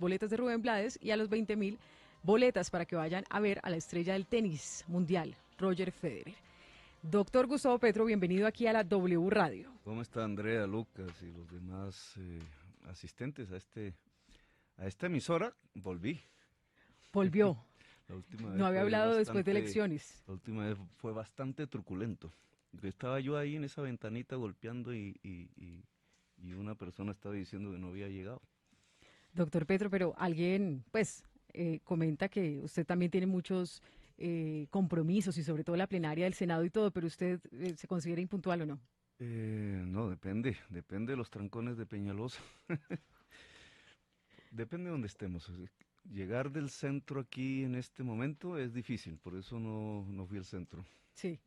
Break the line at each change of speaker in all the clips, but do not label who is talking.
boletas de Rubén Blades, y a los 20.000 boletas para que vayan a ver a la estrella del tenis mundial, Roger Federer. Doctor Gustavo Petro, bienvenido aquí a la W Radio.
¿Cómo está Andrea, Lucas y los demás asistentes a esta emisora? Volví.
Volvió.
La última
No
vez
había
fue
hablado después de elecciones.
La última vez fue bastante truculento. Estaba yo ahí en esa ventanita golpeando y una persona estaba diciendo que no había llegado.
Doctor Petro, pero alguien, pues, comenta que usted también tiene muchos compromisos y sobre todo la plenaria del Senado y todo, pero usted ¿se considera impuntual o no?
No, depende de los trancones de Peñalosa. Depende de donde estemos. Llegar del centro aquí en este momento es difícil, por eso no fui al centro.
Sí.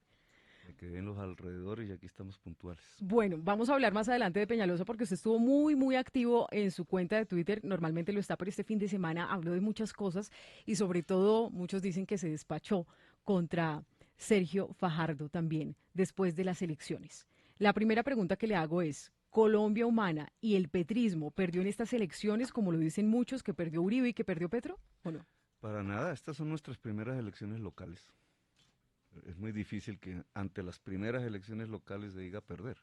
Me quedé en los alrededores y aquí estamos puntuales.
Bueno, vamos a hablar más adelante de Peñalosa porque usted estuvo muy, muy activo en su cuenta de Twitter. Normalmente lo está, pero este fin de semana habló de muchas cosas y sobre todo muchos dicen que se despachó contra Sergio Fajardo también después de las elecciones. La primera pregunta que le hago es, ¿Colombia Humana y el petrismo perdió en estas elecciones, como lo dicen muchos, que perdió Uribe y que perdió Petro, o no?
Para nada, estas son nuestras primeras elecciones locales. Es muy difícil que ante las primeras elecciones locales se diga perder.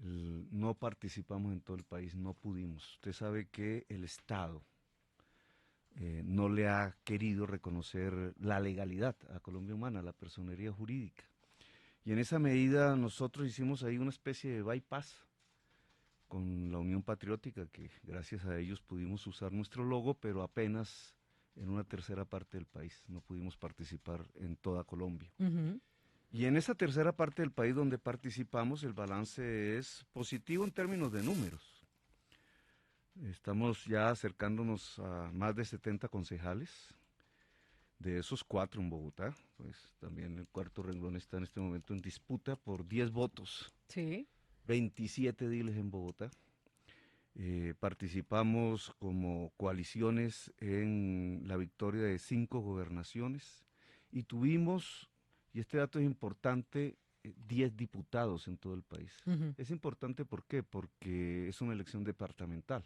No participamos en todo el país, no pudimos. Usted sabe que el Estado no le ha querido reconocer la legalidad a Colombia Humana, la personería jurídica. Y en esa medida nosotros hicimos ahí una especie de bypass con la Unión Patriótica, que gracias a ellos pudimos usar nuestro logo, pero apenas en una tercera parte del país, no pudimos participar en toda Colombia. Y en esa tercera parte del país donde participamos, el balance es positivo en términos de números. Estamos ya acercándonos a más de 70 concejales, de esos 4 en Bogotá, pues también el cuarto renglón está en este momento en disputa por 10 votos.
Sí.
27 diles en Bogotá. Participamos como coaliciones en la victoria de 5 gobernaciones y tuvimos, y este dato es importante, 10 diputados en todo el país. Es importante, ¿por qué? Porque es una elección departamental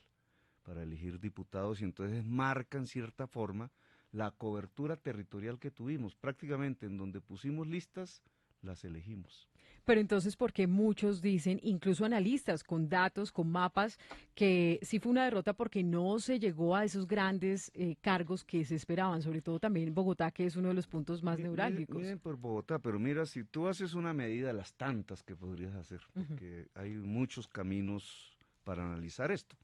para elegir diputados y entonces marca en cierta forma la cobertura territorial que tuvimos. Prácticamente en donde pusimos listas, las elegimos.
Pero entonces, ¿por qué muchos dicen, incluso analistas con datos, con mapas, que sí fue una derrota porque no se llegó a esos grandes cargos que se esperaban, sobre todo también en Bogotá, que es uno de los puntos más neurálgicos?
Miren por Bogotá, pero mira, si tú haces una medida de las tantas que podrías hacer, porque hay muchos caminos para analizar esto.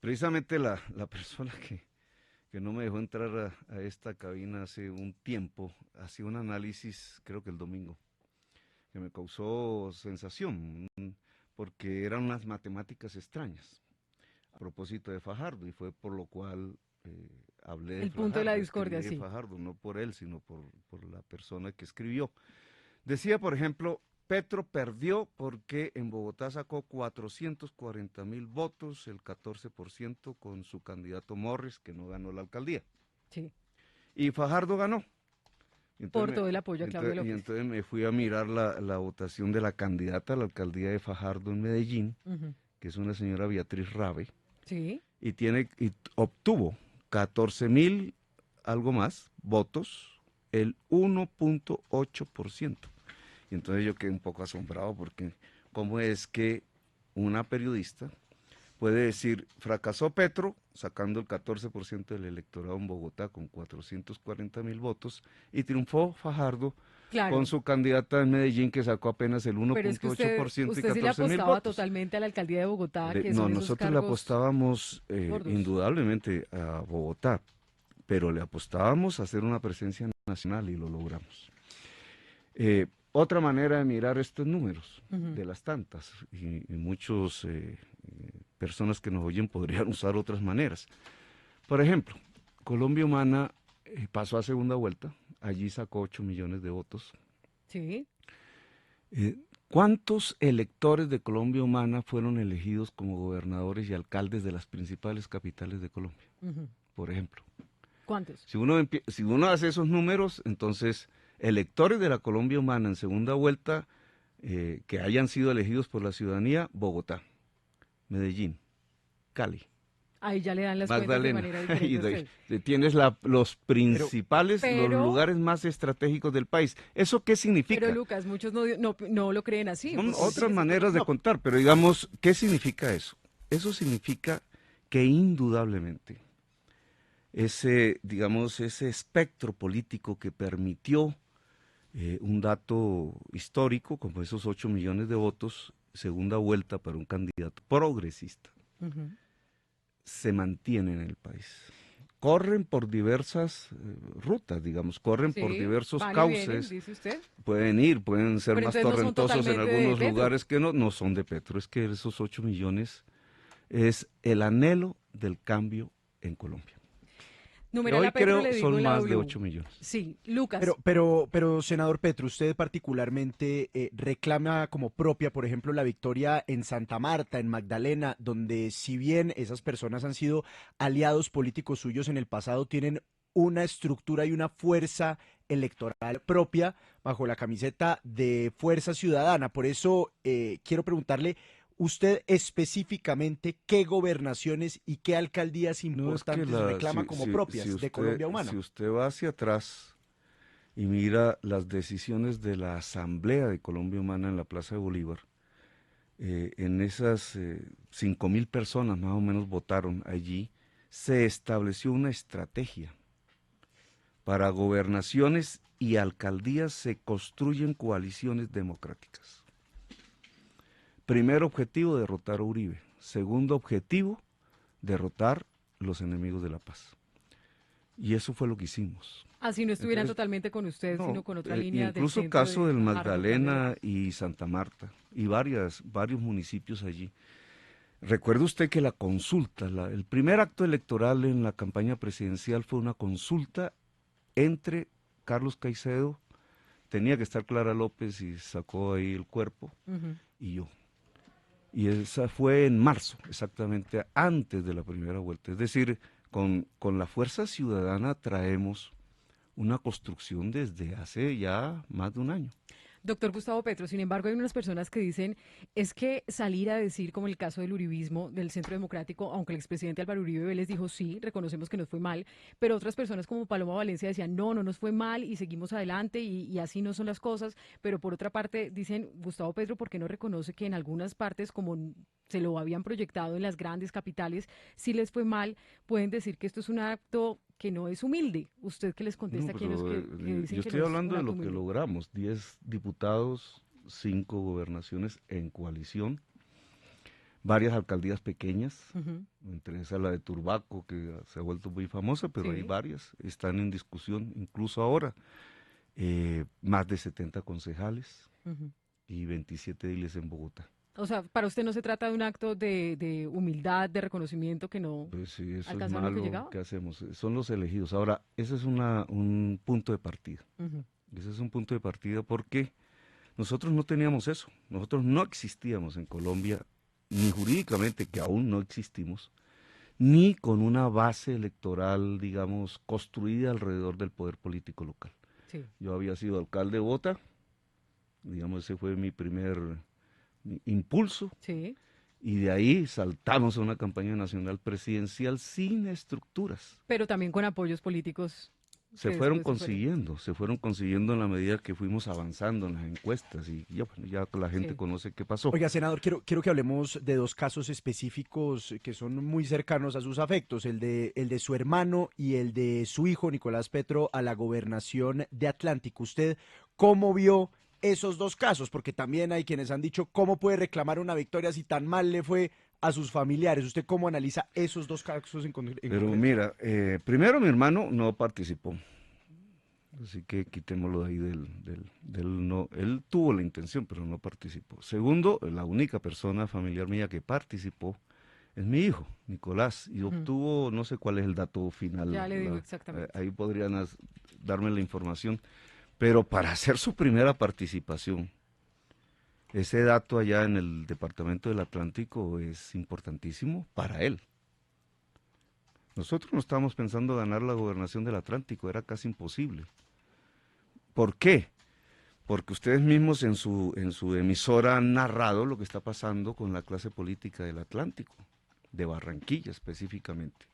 Precisamente la persona que no me dejó entrar a esta cabina hace un tiempo, hacía un análisis, creo que el domingo, que me causó sensación, porque eran unas matemáticas extrañas, a propósito de Fajardo, y fue por lo cual hablé de
El
Fajardo,
punto de la discordia,
escribí de
sí.
Fajardo, no por él, sino por la persona que escribió. Decía, por ejemplo, Petro perdió porque en Bogotá sacó 440.000 votos, el 14% con su candidato Morris, que no ganó la alcaldía.
Sí.
Y Fajardo ganó.
Por todo el apoyo a Claudia
Y
López.
entonces me fui a mirar la votación de la candidata a la alcaldía de Fajardo en Medellín, que es una señora Beatriz Rabe,
Sí.
y obtuvo 14.000 algo más votos, el 1.8%. Y entonces yo quedé un poco asombrado porque cómo es que una periodista puede decir, fracasó Petro sacando el 14% del electorado en Bogotá con 440.000 votos y triunfó Fajardo con
Claro.
su candidata en Medellín que sacó apenas el
Pero es que usted,
1.8% y
usted sí le
14.000
apostaba
votos.
totalmente a la alcaldía de Bogotá, que
No,
son esos
nosotros le
cargos
apostábamos
gordos.
indudablemente a Bogotá, pero le apostábamos a hacer una presencia nacional y lo logramos. Otra manera de mirar estos números, de las tantas, y muchos personas que nos oyen podrían usar otras maneras. Por ejemplo, Colombia Humana pasó a segunda vuelta, allí sacó 8 millones de votos.
Sí.
¿Cuántos electores de Colombia Humana fueron elegidos como gobernadores y alcaldes de las principales capitales de Colombia? Por ejemplo.
¿Cuántos?
Si uno hace esos números, entonces electores de la Colombia Humana en segunda vuelta que hayan sido elegidos por la ciudadanía, Bogotá, Medellín, Cali,
Ahí ya le dan las cuentas de
Magdalena.
manera
Y
diferente a usted.
tienes los
Pero,
principales, los
Pero,
lugares más estratégicos del país. ¿Eso qué
pero
significa?
Lucas, muchos no lo creen así,
Son
porque dicen
otras
que son cosas.
maneras de
no,
contar, pero digamos, ¿qué significa eso? Eso significa que indudablemente ese, digamos, ese espectro político que permitió un dato histórico, como esos 8 millones de votos, segunda vuelta para un candidato progresista,
Ujú.
se mantiene en el país. Corren por diversas rutas, digamos, corren por
Sí,
diversos
van y vienen,
cauces,
dice usted.
pueden ir, pueden ser
Pero
más
entonces no son
torrentosos en
totalmente de
algunos
Petro.
lugares que no, no son de Petro, es que esos 8 millones es el anhelo del cambio en Colombia. Que
Numeral
hoy
a Petro
creo
le digo
son
en la
más de
W.
8 millones.
Sí, Lucas.
pero, senador Petro, usted particularmente reclama como propia, por ejemplo, la victoria en Santa Marta, en Magdalena, donde si bien esas personas han sido aliados políticos suyos en el pasado, tienen una estructura y una fuerza electoral propia bajo la camiseta de Fuerza Ciudadana. Por eso quiero preguntarle, usted específicamente qué gobernaciones y qué alcaldías
No es que
importantes reclama como propias de Colombia
si
Humana.
usted va hacia atrás y mira las decisiones de la Asamblea de Colombia Humana en la Plaza de Bolívar, en esas 5.000 personas más o menos votaron allí, se estableció una estrategia. Para gobernaciones y alcaldías se construyen coaliciones democráticas. Primer objetivo, derrotar a Uribe. Segundo objetivo, derrotar los enemigos de la paz. Y eso fue lo que hicimos.
Así no estuvieran
Entonces,
totalmente con usted, sino
no,
con otra línea del
incluso
centro
caso
de
del
bajar los grandes
Magdalena
bloques.
y Santa Marta y varios municipios allí. Recuerde usted que la consulta, el primer acto electoral en la campaña presidencial fue una consulta entre Carlos Caicedo, tenía que estar Clara López y sacó ahí el cuerpo,
Ujú.
y yo. Y esa fue en marzo, exactamente antes de la primera vuelta. Es decir, con la Fuerza Ciudadana traemos una construcción desde hace ya más de un año.
Doctor Gustavo Petro, sin embargo, hay unas personas que dicen es que salir a decir, como el caso del uribismo, del Centro Democrático, aunque el expresidente Álvaro Uribe Vélez dijo sí, reconocemos que nos fue mal, pero otras personas como Paloma Valencia decían no nos fue mal y seguimos adelante y así no son las cosas, pero por otra parte dicen Gustavo Petro, ¿por qué no reconoce que en algunas partes, como se lo habían proyectado en las grandes capitales, sí les fue mal? Pueden decir que esto es un acto que no es humilde. ¿Usted qué les
No,
contesta a quienes
pero
que
yo
dicen que no
estoy
es un
hablando de
acto
lo que
humilde?
logramos, 10 diputados, 5 gobernaciones en coalición, varias alcaldías pequeñas,
Ujú.
entre esas la de Turbaco, que se ha vuelto muy famosa, pero hay
Sí.
varias, están en discusión incluso ahora, más de 70 concejales
Ujú.
y 27 ediles en Bogotá.
O sea, para usted no se trata de un acto de humildad, de reconocimiento que no
Pues si eso es
alcanzaron lo que
malo,
llegaba.
¿qué hacemos? Son los elegidos. Ahora, ese es un punto de partida.
Ujú.
Ese es un punto de partida porque nosotros no teníamos eso. Nosotros no existíamos en Colombia, ni jurídicamente, que aún no existimos, ni con una base electoral, digamos, construida alrededor del poder político local.
Sí.
Yo había sido alcalde de Bogotá, digamos, ese fue mi primer impulso,
Sí.
y de ahí saltamos a una campaña nacional presidencial sin estructuras.
Pero también con apoyos políticos que después se fueron.
Se fueron consiguiendo en la medida que fuimos avanzando en las encuestas y ya, bueno, ya la gente
Sí.
conoce qué pasó.
Oiga, senador, quiero que hablemos de dos casos específicos que son muy cercanos a sus afectos, el de su hermano y el de su hijo, Nicolás Petro, a la gobernación de Atlántico. ¿Usted cómo vio esos dos casos? Porque también hay quienes han dicho, ¿cómo puede reclamar una victoria si tan mal le fue a sus familiares? ¿Usted cómo analiza esos dos casos en
Pero
concreto?
mira, primero mi hermano no participó, así que quitémoslo de ahí no, él tuvo la intención, pero no participó. Segundo, la única persona familiar mía que participó es mi hijo, Nicolás, y
Ujú.
obtuvo, no sé cuál es el dato final,
Ya le digo exactamente.
ahí podrían darme la información, pero para hacer su primera participación, ese dato allá en el Departamento del Atlántico es importantísimo para él. Nosotros no estábamos pensando ganar la gobernación del Atlántico, era casi imposible. ¿Por qué? Porque ustedes mismos en su emisora han narrado lo que está pasando con la clase política del Atlántico. de Barranquilla específicamente,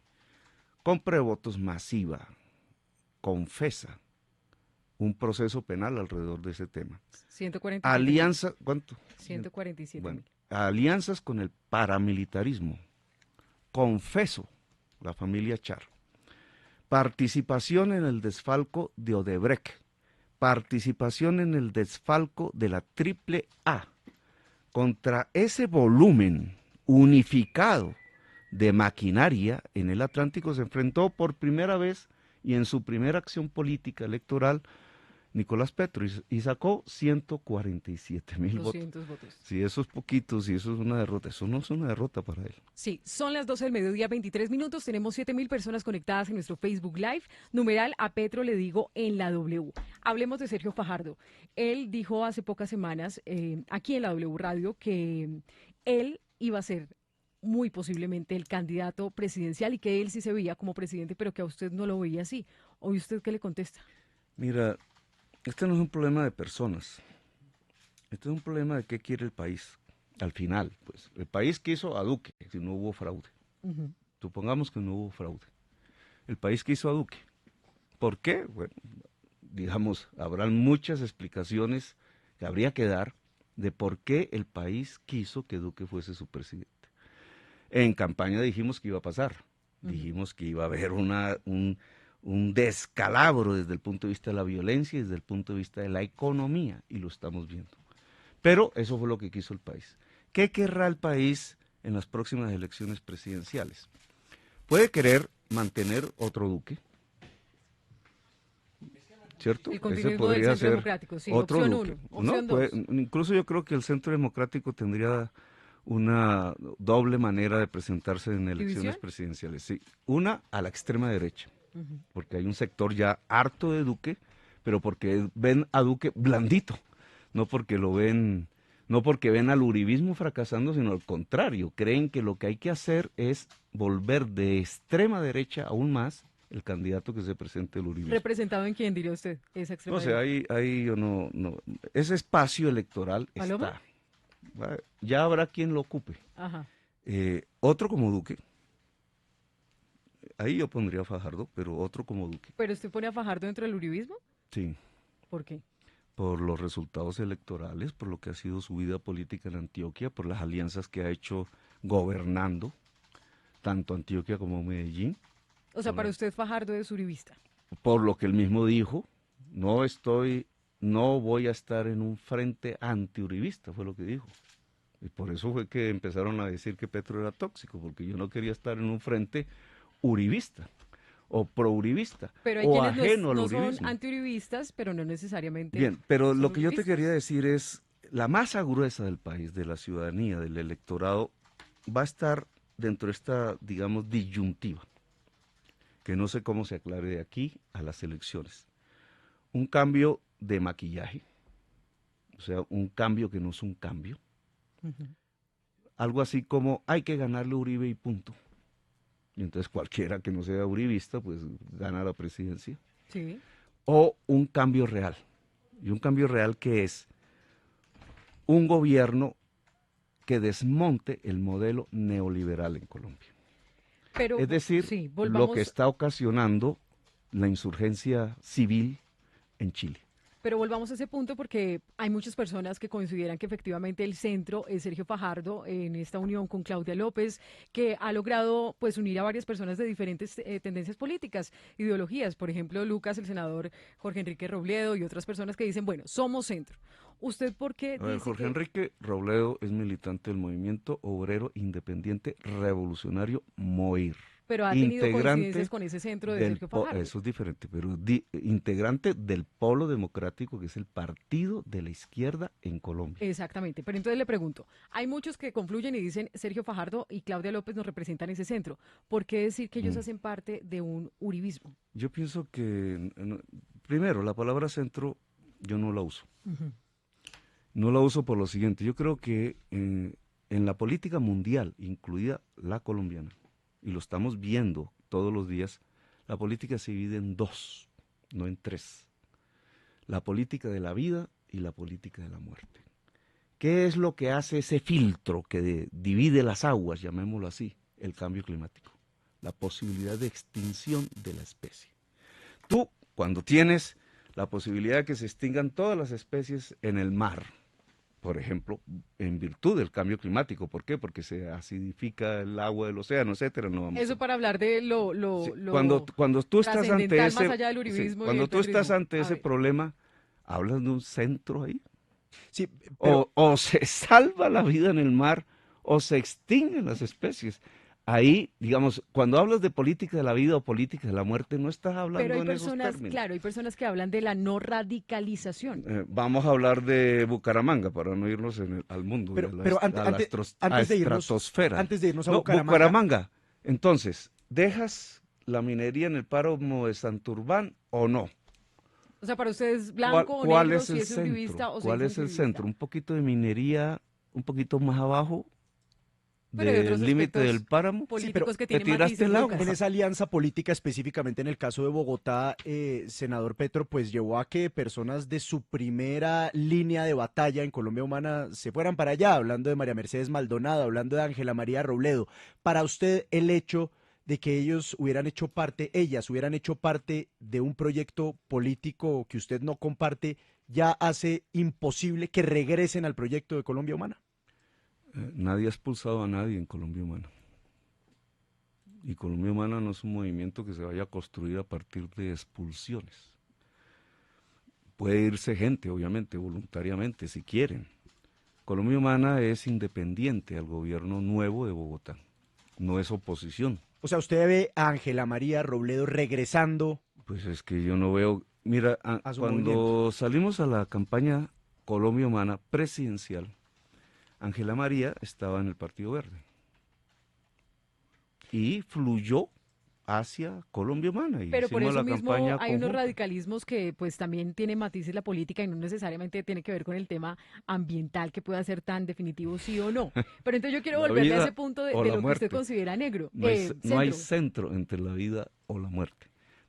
compra de votos masiva, confesa un proceso penal alrededor de ese tema.
147.
Alianza, ¿cuánto?
147.
Bueno, alianzas con el paramilitarismo, confeso la familia Char, participación en el desfalco de Odebrecht, participación en el desfalco de la Triple A. Contra ese volumen unificado de maquinaria en el Atlántico se enfrentó por primera vez y en su primera acción política electoral Nicolás Petro y sacó 147.000 votos.
200 votos.
Si eso es poquito, si eso es una derrota, eso no es una derrota para él.
Sí, son las 12 del mediodía, 23 minutos. Tenemos 7.000 personas conectadas en nuestro Facebook Live. Numeral a Petro le digo en la W. Hablemos de Sergio Fajardo. Él dijo hace pocas semanas aquí en la W Radio que él iba a ser muy posiblemente el candidato presidencial y que él sí se veía como presidente, pero que a usted no lo veía así. ¿Hoy usted qué le contesta?
Mira, este no es un problema de personas. Este es un problema de qué quiere el país. Al final, pues, el país quiso a Duque, si no hubo fraude. Supongamos que no hubo fraude. El país quiso a Duque. ¿Por qué? Bueno, digamos, habrán muchas explicaciones que habría que dar de por qué el país quiso que Duque fuese su presidente. En campaña dijimos que iba a pasar. Dijimos que iba a haber un descalabro desde el punto de vista de la violencia y desde el punto de vista de la economía, y lo estamos viendo. Pero eso fue lo que quiso el país. ¿Qué querrá el país en las próximas elecciones presidenciales? Puede querer mantener otro Duque, ¿cierto?
El
Ese
continuismo del
podría
Centro
ser
Democrático, sí,
otro
opción
Duque.
1, opción 2.
Incluso yo creo que el Centro Democrático tendría una doble manera de presentarse en elecciones
¿División?
presidenciales. Sí, una a la extrema derecha, porque hay un sector ya harto de Duque, pero porque ven a Duque blandito, no porque ven al uribismo fracasando, sino al contrario, creen que lo que hay que hacer es volver de extrema derecha aún más el candidato que se presente el uribismo.
¿Representado en quién, diría usted, esa extrema
No sé, ahí yo no, ese espacio electoral
¿Paloma?
está. Ya habrá quien lo ocupe.
Ajá.
Otro como Duque, ahí yo pondría a Fajardo, pero otro como Duque,
¿Pero usted pone a Fajardo dentro del uribismo?
sí,
¿Por qué?
por los resultados electorales, por lo que ha sido su vida política en Antioquia, por las alianzas que ha hecho gobernando, tanto Antioquia como Medellín,
O sea, para usted Fajardo es uribista.
por lo que él mismo dijo, no voy a estar en un frente antiuribista, fue lo que dijo. Y por eso fue que empezaron a decir que Petro era tóxico, porque yo no quería estar en un frente uribista o prouribista
Pero hay
o
quienes
ajeno al
no son
uribismo.
antiuribistas, pero no necesariamente
Bien, pero
son
lo que yo te
uribistas.
quería decir es, la masa gruesa del país, de la ciudadanía, del electorado, va a estar dentro de esta, digamos, disyuntiva, que no sé cómo se aclare de aquí a las elecciones. Un cambio de maquillaje, o sea, un cambio que no es un cambio. Algo así como hay que ganarle a Uribe y punto. Y entonces cualquiera que no sea uribista, pues gana la presidencia.
Sí.
O un cambio real. Y un cambio real que es un gobierno que desmonte el modelo neoliberal en Colombia.
Pero
Es decir,
sí,
lo
volvamos,
que está ocasionando la insurgencia civil en Chile.
pero volvamos a ese punto porque hay muchas personas que consideran que efectivamente el centro es Sergio Fajardo en esta unión con Claudia López, que ha logrado pues unir a varias personas de diferentes tendencias políticas, ideologías. Por ejemplo, Lucas, el senador Jorge Enrique Robledo y otras personas que dicen, bueno, somos centro. ¿Usted por qué
A ver,
dice
Jorge
que
Enrique Robledo es militante del movimiento obrero independiente revolucionario MOIR.
pero ha tenido coincidencias
Integrante
con ese centro de Sergio Fajardo?
eso es diferente, pero integrante del Polo Democrático, que es el partido de la izquierda en Colombia.
Exactamente, pero entonces le pregunto, hay muchos que confluyen y dicen Sergio Fajardo y Claudia López nos representan ese centro. ¿Por qué decir que ellos hacen parte de un uribismo?
Yo pienso que, primero, la palabra centro yo no la uso. No la uso por lo siguiente, yo creo que en la política mundial, incluida la colombiana, y lo estamos viendo todos los días, la política se divide en dos, no en tres. La política de la vida y la política de la muerte. ¿Qué es lo que hace ese filtro que divide las aguas, llamémoslo así, el cambio climático, la posibilidad de extinción de la especie. Tú, cuando tienes la posibilidad de que se extingan todas las especies en el mar, por ejemplo, en virtud del cambio climático. ¿Por qué? Porque se acidifica el agua del océano, etcétera. No vamos
Eso para hablar de
Sí,
lo
cuando tú estás ante
trascendental más
ese,
allá del
sí,
uribismo y
cuando
el
tú estás
petrismo.
ante
A
ese
ver.
problema, hablas de un centro ahí.
Sí, pero
O se salva la vida en el mar o se extinguen las especies. Ahí, digamos, cuando hablas de política de la vida o política de la muerte, no estás
Pero
hablando
hay
en esos
personas,
términos.
claro, hay personas que hablan de la no radicalización.
Vamos a hablar de Bucaramanga para no irnos al mundo y
pero
a estratosfera.
antes de irnos a
No,
Bucaramanga,
Bucaramanga. Entonces, ¿dejas la minería en el páramo de Santurbán o no?
O sea, para ustedes
¿Cuál,
blanco o
cuál
negro,
es
si
el
es uribista
centro?
o si
¿Cuál
es
es el
antiuribista.
centro? Un poquito de minería, un poquito más abajo
Pero hay otros
del límite del
aspectos
páramo.
sí, pero
políticos que
Te
tienen
tiraste
matices,
el agua.
en
Lucas.
esa alianza política, específicamente en el caso de Bogotá, senador Petro, pues llevó a que personas de su primera línea de batalla en Colombia Humana se fueran para allá, hablando de María Mercedes Maldonado, hablando de Ángela María Robledo. Para usted, el hecho de que ellos hubieran hecho parte, ellas hubieran hecho parte de un proyecto político que usted no comparte, ya hace imposible que regresen al proyecto de Colombia Humana.
Nadie ha expulsado a nadie en Colombia Humana. Y Colombia Humana no es un movimiento que se vaya a construir a partir de expulsiones. Puede irse gente, obviamente, voluntariamente, si quieren. Colombia Humana es independiente al gobierno nuevo de Bogotá. No es oposición.
O sea, usted ve a Ángela María Robledo regresando
Pues es que yo no veo. Mira,
a su
cuando
movimiento.
salimos a la campaña Colombia Humana presidencial, Ángela María estaba en el Partido Verde. Y fluyó hacia Colombia Humana y
Pero por
hicimos
eso
la
mismo
campaña
hay unos
conjunta.
radicalismos que pues también tienen matices la política y no necesariamente tiene que ver con el tema ambiental que pueda ser tan definitivo sí o no. Pero entonces yo quiero
La
volverle a ese
vida
punto
o
de
la
lo que usted
muerte.
considera negro,
No hay
centro.
centro entre la vida o la muerte.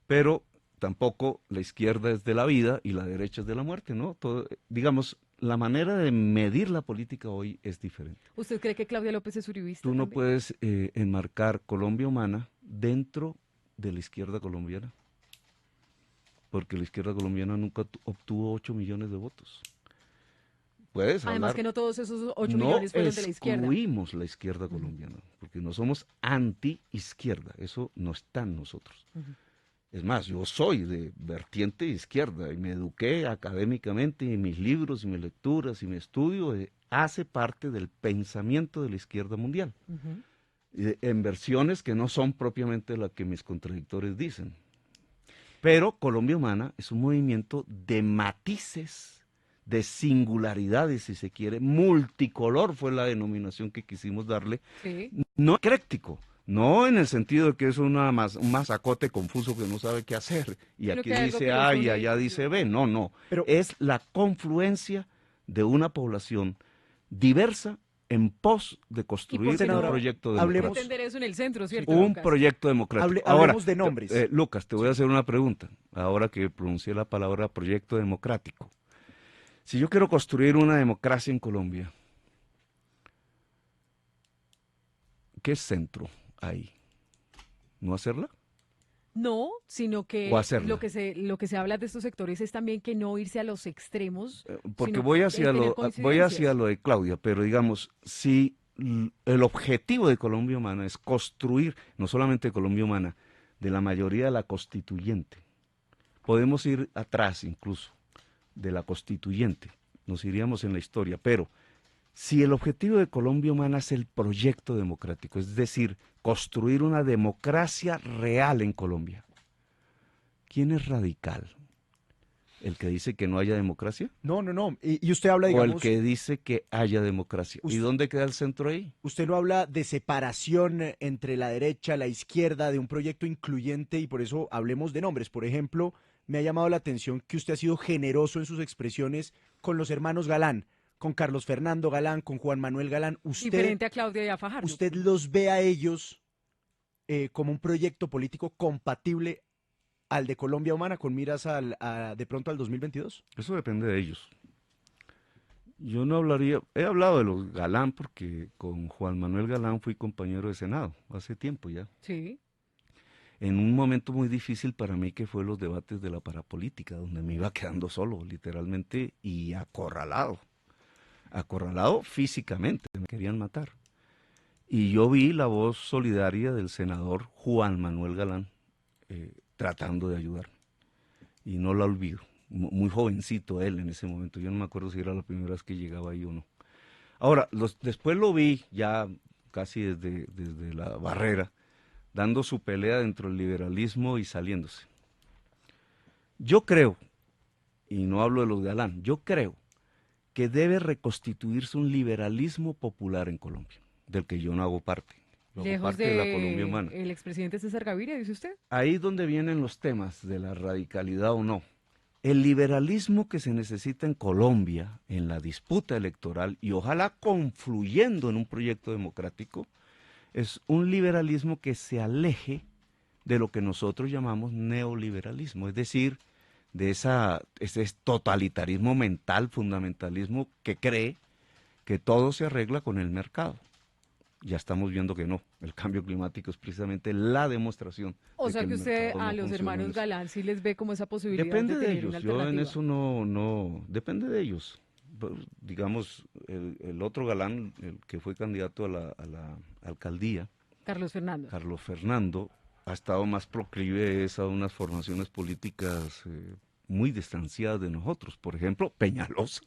Pero tampoco la izquierda es de la vida y la derecha es de la muerte, ¿no? Todo, digamos, la manera de medir la política hoy es diferente.
¿Usted cree que Claudia López es uribista
Tú no
también?
puedes enmarcar Colombia Humana dentro de la izquierda colombiana, porque la izquierda colombiana nunca obtuvo 8 millones de votos. Puedes
Además
hablar,
que no todos esos 8
no
millones fueron de la izquierda.
excluimos la izquierda
Ujú,
colombiana, porque no somos anti-izquierda, eso no está en nosotros.
ujú.
Es más, yo soy de vertiente izquierda y me eduqué académicamente y mis libros y mis lecturas y mi estudio hace parte del pensamiento de la izquierda mundial,
Ujú.
en versiones que no son propiamente las que mis contradictores dicen. Pero Colombia Humana es un movimiento de matices, de singularidades, si se quiere, multicolor fue la denominación que quisimos darle,
Sí,
no ecléctico, no en el sentido de que es un masacote confuso que no sabe qué hacer, y
sino
aquí
que hay algo
dice
que los
A y
une
allá
y
dice
funciona.
B, no, no,
Pero,
es la confluencia de una población diversa en pos de
¿Y por
construir
qué
un
senadora,
no
proyecto
hay que
hablemos,
democrático.
entender eso en el centro,
sí,
cierto,
claro,
Un
Lucas?
proyecto democrático. Ahora,
hablemos de nombres.
Lucas, te voy a
Sí.
hacer una pregunta, ahora que pronuncié la palabra proyecto democrático. Si yo quiero construir una democracia en Colombia, ¿qué centro hay? ¿No hacerla
No, sino
o
que
hacerla?
lo que se habla de estos sectores es también que no irse a los extremos,
Porque
sino tener
voy hacia
coincidencias.
lo de Claudia, pero digamos, si el objetivo de Colombia Humana es construir, no solamente Colombia Humana, de la mayoría de la constituyente, podemos ir atrás incluso de la constituyente, nos iríamos en la historia, pero si el objetivo de Colombia Humana es el proyecto democrático, es decir, construir una democracia real en Colombia, ¿quién es radical? ¿El que dice que no haya democracia?
No, no, no. Y usted habla,
¿O el
digamos,
que dice que haya democracia? ¿Y
us-
dónde queda el centro ahí?
usted no habla de separación entre la derecha, la izquierda, de un proyecto incluyente y por eso hablemos de nombres. Por ejemplo, me ha llamado la atención que usted ha sido generoso en sus expresiones con los hermanos Galán, con Carlos Fernando Galán, con Juan Manuel Galán.
Diferente a Claudia y a Fajardo.
Usted los ve a ellos como un proyecto político compatible al de Colombia Humana con miras de pronto al 2022.
Eso depende de ellos. Yo no hablaría, he hablado de los Galán porque con Juan Manuel Galán fui compañero de Senado hace tiempo ya,
Sí.
en un momento muy difícil para mí que fue los debates de la parapolítica, donde me iba quedando solo, literalmente, y acorralado físicamente, me querían matar. Y yo vi la voz solidaria del senador Juan Manuel Galán tratando de ayudarme, y no la olvido. Muy jovencito él en ese momento, yo no me acuerdo si era la primera vez que llegaba ahí o no. Ahora, después lo vi ya casi desde la barrera, dando su pelea dentro del liberalismo y saliéndose. Yo creo, y no hablo de los Galán, yo creo que debe reconstituirse un liberalismo popular en Colombia, del que yo no hago parte. Yo hago
Lejos
parte de la Colombia
de
humana.
el expresidente César Gaviria, dice usted.
Ahí es donde vienen los temas de la radicalidad o no. El liberalismo que se necesita en Colombia, en la disputa electoral, y ojalá confluyendo en un proyecto democrático, es un liberalismo que se aleje de lo que nosotros llamamos neoliberalismo, es decir, de ese totalitarismo mental, fundamentalismo que cree que todo se arregla con el mercado. Ya estamos viendo que no. El cambio climático es precisamente la demostración
O
de
sea
que
que
el
usted
mercado
a
no
los
funciona en
hermanos
eso.
Galán sí les ve como esa posibilidad
Depende
de
de
tener una
ellos, yo en
alternativa.
eso no, depende de ellos. Digamos, el otro Galán, el que fue candidato a la alcaldía,
Carlos Fernando.
Carlos Fernando, ha estado más proclive a unas formaciones políticas muy distanciadas de nosotros. Por ejemplo, Peñalosa.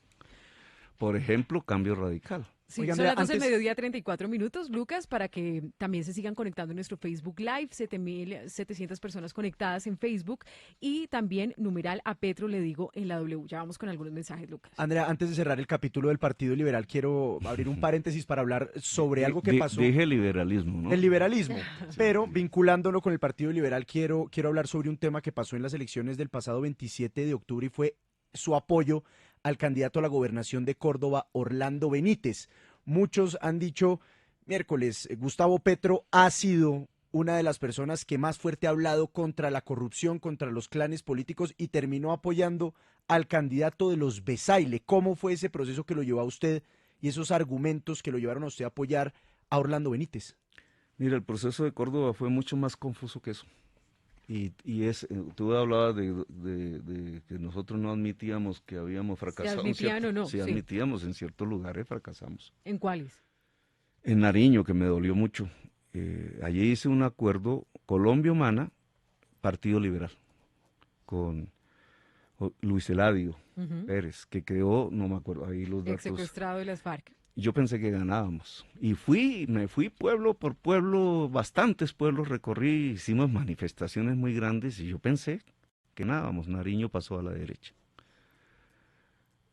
Por ejemplo, Cambio Radical.
Sí,
Oiga,
son
Andrea,
las 12 del
antes,
mediodía, 34 minutos, Lucas, para que también se sigan conectando en nuestro Facebook Live, 7.700 personas conectadas en Facebook y también numeral a Petro le digo en la W. Ya vamos con algunos mensajes, Lucas.
Andrea, antes de cerrar el capítulo del Partido Liberal, quiero abrir un paréntesis para hablar sobre algo que pasó.
Dije liberalismo, ¿no?
El liberalismo,
Sí,
pero
sí.
vinculándolo con el Partido Liberal, quiero hablar sobre un tema que pasó en las elecciones del pasado 27 de octubre y fue su apoyo al candidato a la gobernación de Córdoba, Orlando Benítez. Muchos han dicho, miércoles, Gustavo Petro ha sido una de las personas que más fuerte ha hablado contra la corrupción, contra los clanes políticos y terminó apoyando al candidato de los Besaile. ¿Cómo fue ese proceso que lo llevó a usted y esos argumentos que lo llevaron a usted a apoyar a Orlando Benítez?
Mira, el proceso de Córdoba fue mucho más confuso que eso. Tú hablabas de que nosotros no admitíamos que habíamos fracasado.
admitían o no,
Sí,
sí.
admitíamos, en ciertos lugares fracasamos.
¿En cuáles?
En Nariño, que me dolió mucho. Allí hice un acuerdo Colombia Humana, Partido Liberal, con Luis Eladio
Ujú.
Pérez, que creó, no me acuerdo, ahí los
Ex
datos.
secuestrado de las FARC.
Yo pensé que ganábamos. Y me fui pueblo por pueblo, bastantes pueblos recorrí, hicimos manifestaciones muy grandes y yo pensé que ganábamos. Nariño pasó a la derecha.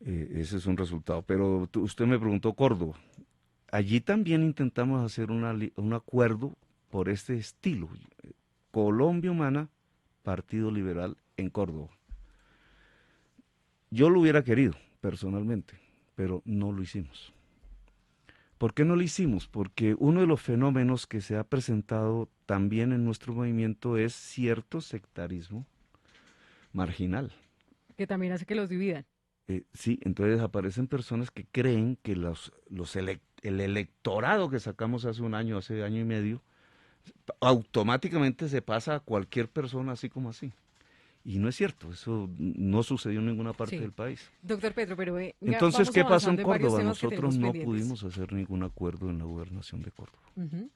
Ese es un resultado. Pero usted me preguntó Córdoba. Allí también intentamos hacer un acuerdo por este estilo. Colombia Humana, Partido Liberal en Córdoba. Yo lo hubiera querido, personalmente, pero no lo hicimos. ¿Por qué no lo hicimos? Porque uno de los fenómenos que se ha presentado también en nuestro movimiento es cierto sectarismo marginal.
Que también hace que los dividan.
Sí, entonces aparecen personas que creen que el electorado que sacamos hace un año, hace año y medio, automáticamente se pasa a cualquier persona así como así. Y no es cierto, eso no sucedió en ninguna parte
Sí.
del país.
Doctor Petro, pero
Entonces,
vamos
¿qué pasó en
avanzando en varios
Córdoba?
temas que
Nosotros
tenemos
no
pendientes.
pudimos hacer ningún acuerdo en la gobernación de Córdoba.
Ujú.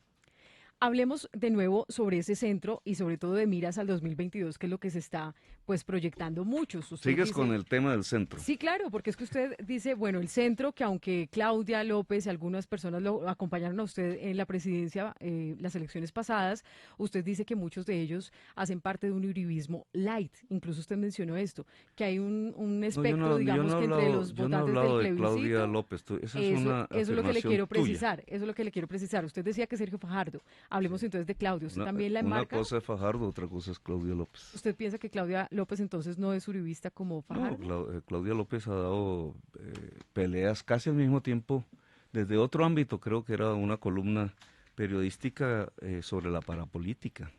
Hablemos de nuevo sobre ese centro y sobre todo de miras al 2022, que es lo que se está pues proyectando muchos. Usted
Sigues
dice,
con el tema del centro.
sí, claro, porque es que usted dice, bueno, el centro, que aunque Claudia López y algunas personas lo acompañaron a usted en la presidencia las elecciones pasadas, usted dice que muchos de ellos hacen parte de un uribismo light. Incluso usted mencionó esto, que hay un espectro, digamos, que entre los
yo no he
votantes
hablado
del
de Claudia
plebiscito.
López. Esa es
Eso,
una
eso es lo que le
afirmación
quiero
tuya.
precisar, eso es lo que le quiero precisar. Usted decía que Sergio Fajardo. Hablemos entonces de Claudia. ¿Usted también la
Una
enmarca?
cosa es Fajardo, otra cosa es Claudia López.
¿Usted piensa que Claudia López entonces no es uribista como
No,
Fajardo?
Claudia López ha dado peleas casi al mismo tiempo, desde otro ámbito, creo que era una columna periodística sobre la parapolítica.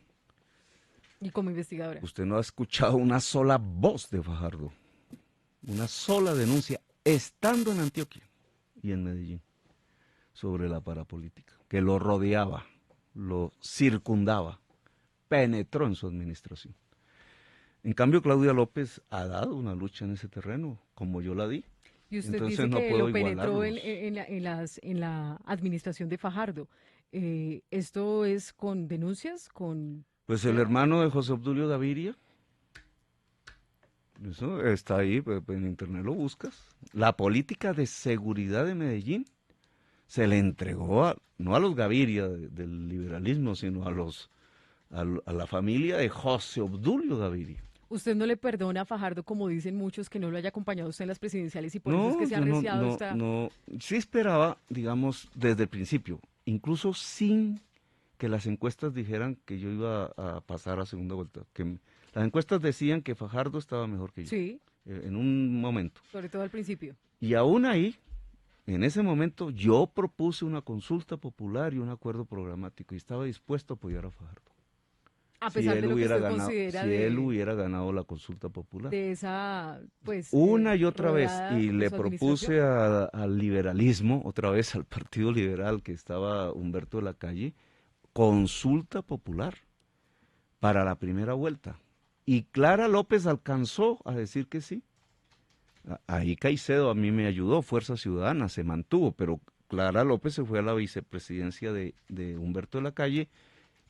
Y como investigadora.
Usted no ha escuchado una sola voz de Fajardo, una sola denuncia, estando en Antioquia. y en Medellín sobre la parapolítica, que lo rodeaba, lo circundaba, penetró en su administración. En cambio, Claudia López ha dado una lucha en ese terreno, como yo la di.
Y usted
Entonces
dice
no
que
puedo
lo penetró
igualarlos.
en la administración de Fajardo. ¿Esto es con denuncias, con
Pues el
pruebas?
hermano de José Obdulio Gaviria, eso está ahí, en internet lo buscas. La política de seguridad de Medellín se le entregó no a los Gaviria del liberalismo, sino a la familia de José Obdulio Gaviria.
¿Usted no le perdona a Fajardo, como dicen muchos, que no lo haya acompañado a usted en las presidenciales y por eso es que
No,
se ha
yo no,
arreciado
no,
esta...
no, sí esperaba, digamos, desde el principio, incluso sin que las encuestas dijeran que yo iba a pasar a segunda vuelta, las encuestas decían que Fajardo estaba mejor que yo,
Sí,
en un momento.
sobre todo al principio.
Y aún ahí, en ese momento, yo propuse una consulta popular y un acuerdo programático y estaba dispuesto a apoyar a Fajardo.
A
Si
pesar de
él
lo que
hubiera
usted
ganado,
considera
si él hubiera ganado la consulta popular.
de esa, pues,
Una y otra vez,
rodeada
y
de
le
su administración.
propuse al liberalismo, otra vez al Partido Liberal que estaba Humberto de la Calle, consulta popular para la primera vuelta. Y Clara López alcanzó a decir que sí. Ahí Caicedo a mí me ayudó, Fuerza Ciudadana, se mantuvo, pero Clara López se fue a la vicepresidencia de Humberto de la Calle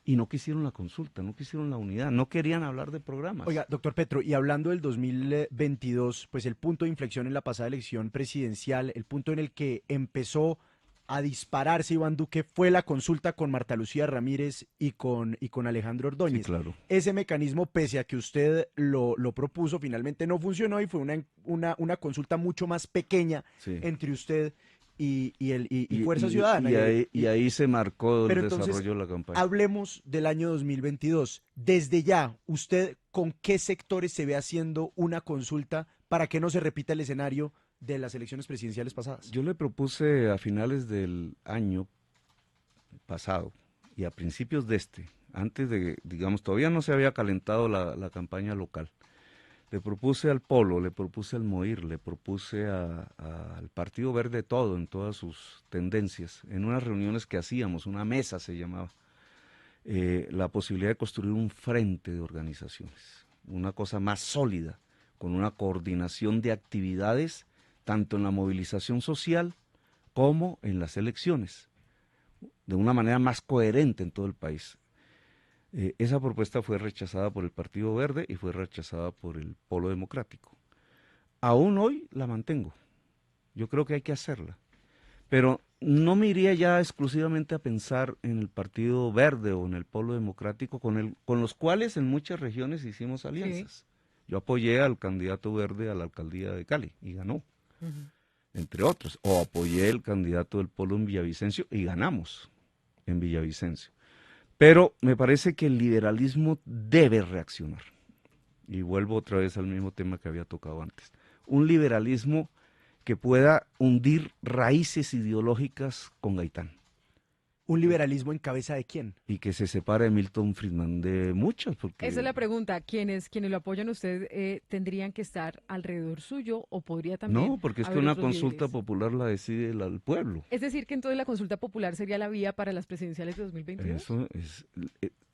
y no quisieron la consulta, no quisieron la unidad, no querían hablar de programas.
Oiga, doctor Petro, y hablando del 2022, pues el punto de inflexión en la pasada elección presidencial, el punto en el que empezó a dispararse Iván Duque fue la consulta con Marta Lucía Ramírez y con Alejandro
Sí,
Ordóñez.
claro.
Ese mecanismo, pese a que usted lo propuso, finalmente no funcionó y fue una consulta mucho más pequeña
Sí.
entre usted y
Y,
Fuerza
y-
Ciudadana.
y ahí, y ahí se marcó el
Pero entonces,
desarrollo de la campaña.
hablemos del año 2022. Desde ya, ¿usted con qué sectores se ve haciendo una consulta para que no se repita el escenario de las elecciones presidenciales pasadas?
Yo le propuse a finales del año pasado y a principios de antes de, digamos, todavía no se había calentado la campaña local. Le propuse al Polo, le propuse al MOIR, le propuse al Partido Verde todo, en todas sus tendencias, en unas reuniones que hacíamos, una mesa se llamaba, la posibilidad de construir un frente de organizaciones, una cosa más sólida, con una coordinación de actividades, tanto en la movilización social como en las elecciones, de una manera más coherente en todo el país. Esa propuesta fue rechazada por el Partido Verde y fue rechazada por el Polo Democrático. Aún hoy la mantengo. Yo creo que hay que hacerla. Pero no me iría ya exclusivamente a pensar en el Partido Verde o en el Polo Democrático, con los cuales en muchas regiones hicimos alianzas. Yo apoyé al candidato verde a la alcaldía de Cali y ganó, entre otros. O apoyé el candidato del Polo en Villavicencio y ganamos en Villavicencio. Pero me parece que el liberalismo debe reaccionar. Y vuelvo otra vez al mismo tema que había tocado antes. Un liberalismo que pueda hundir raíces ideológicas con Gaitán.
¿Un liberalismo en cabeza de quién?
Y que se separe de Milton Friedman de muchas, porque...
Esa es la pregunta. ¿Quienes lo apoyan a usted tendrían que estar alrededor suyo o podría también
No, porque es que
haber
una
otros
consulta
líderes?
popular la decide el pueblo.
Es decir, que entonces la consulta popular sería la vía para las presidenciales de 2022.
Eso es,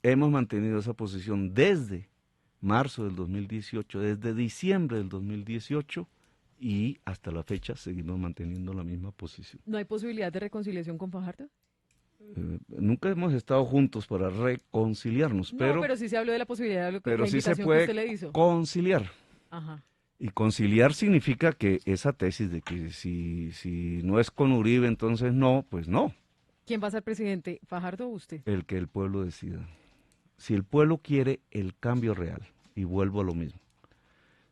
hemos mantenido esa posición desde marzo del 2018, desde diciembre del 2018 y hasta la fecha seguimos manteniendo la misma posición.
¿No hay posibilidad de reconciliación con Fajardo?
Nunca hemos estado juntos para reconciliarnos,
No,
pero,
pero sí se habló de la posibilidad de
pero
la
sí se
invitación que
puede
usted le hizo.
conciliar.
Ajá.
Y conciliar significa que esa tesis de que si no es con Uribe, entonces no, pues no,
¿Quién va a ser presidente, Fajardo o usted?
el que el pueblo decida. Si el pueblo quiere el cambio real, y vuelvo a lo mismo,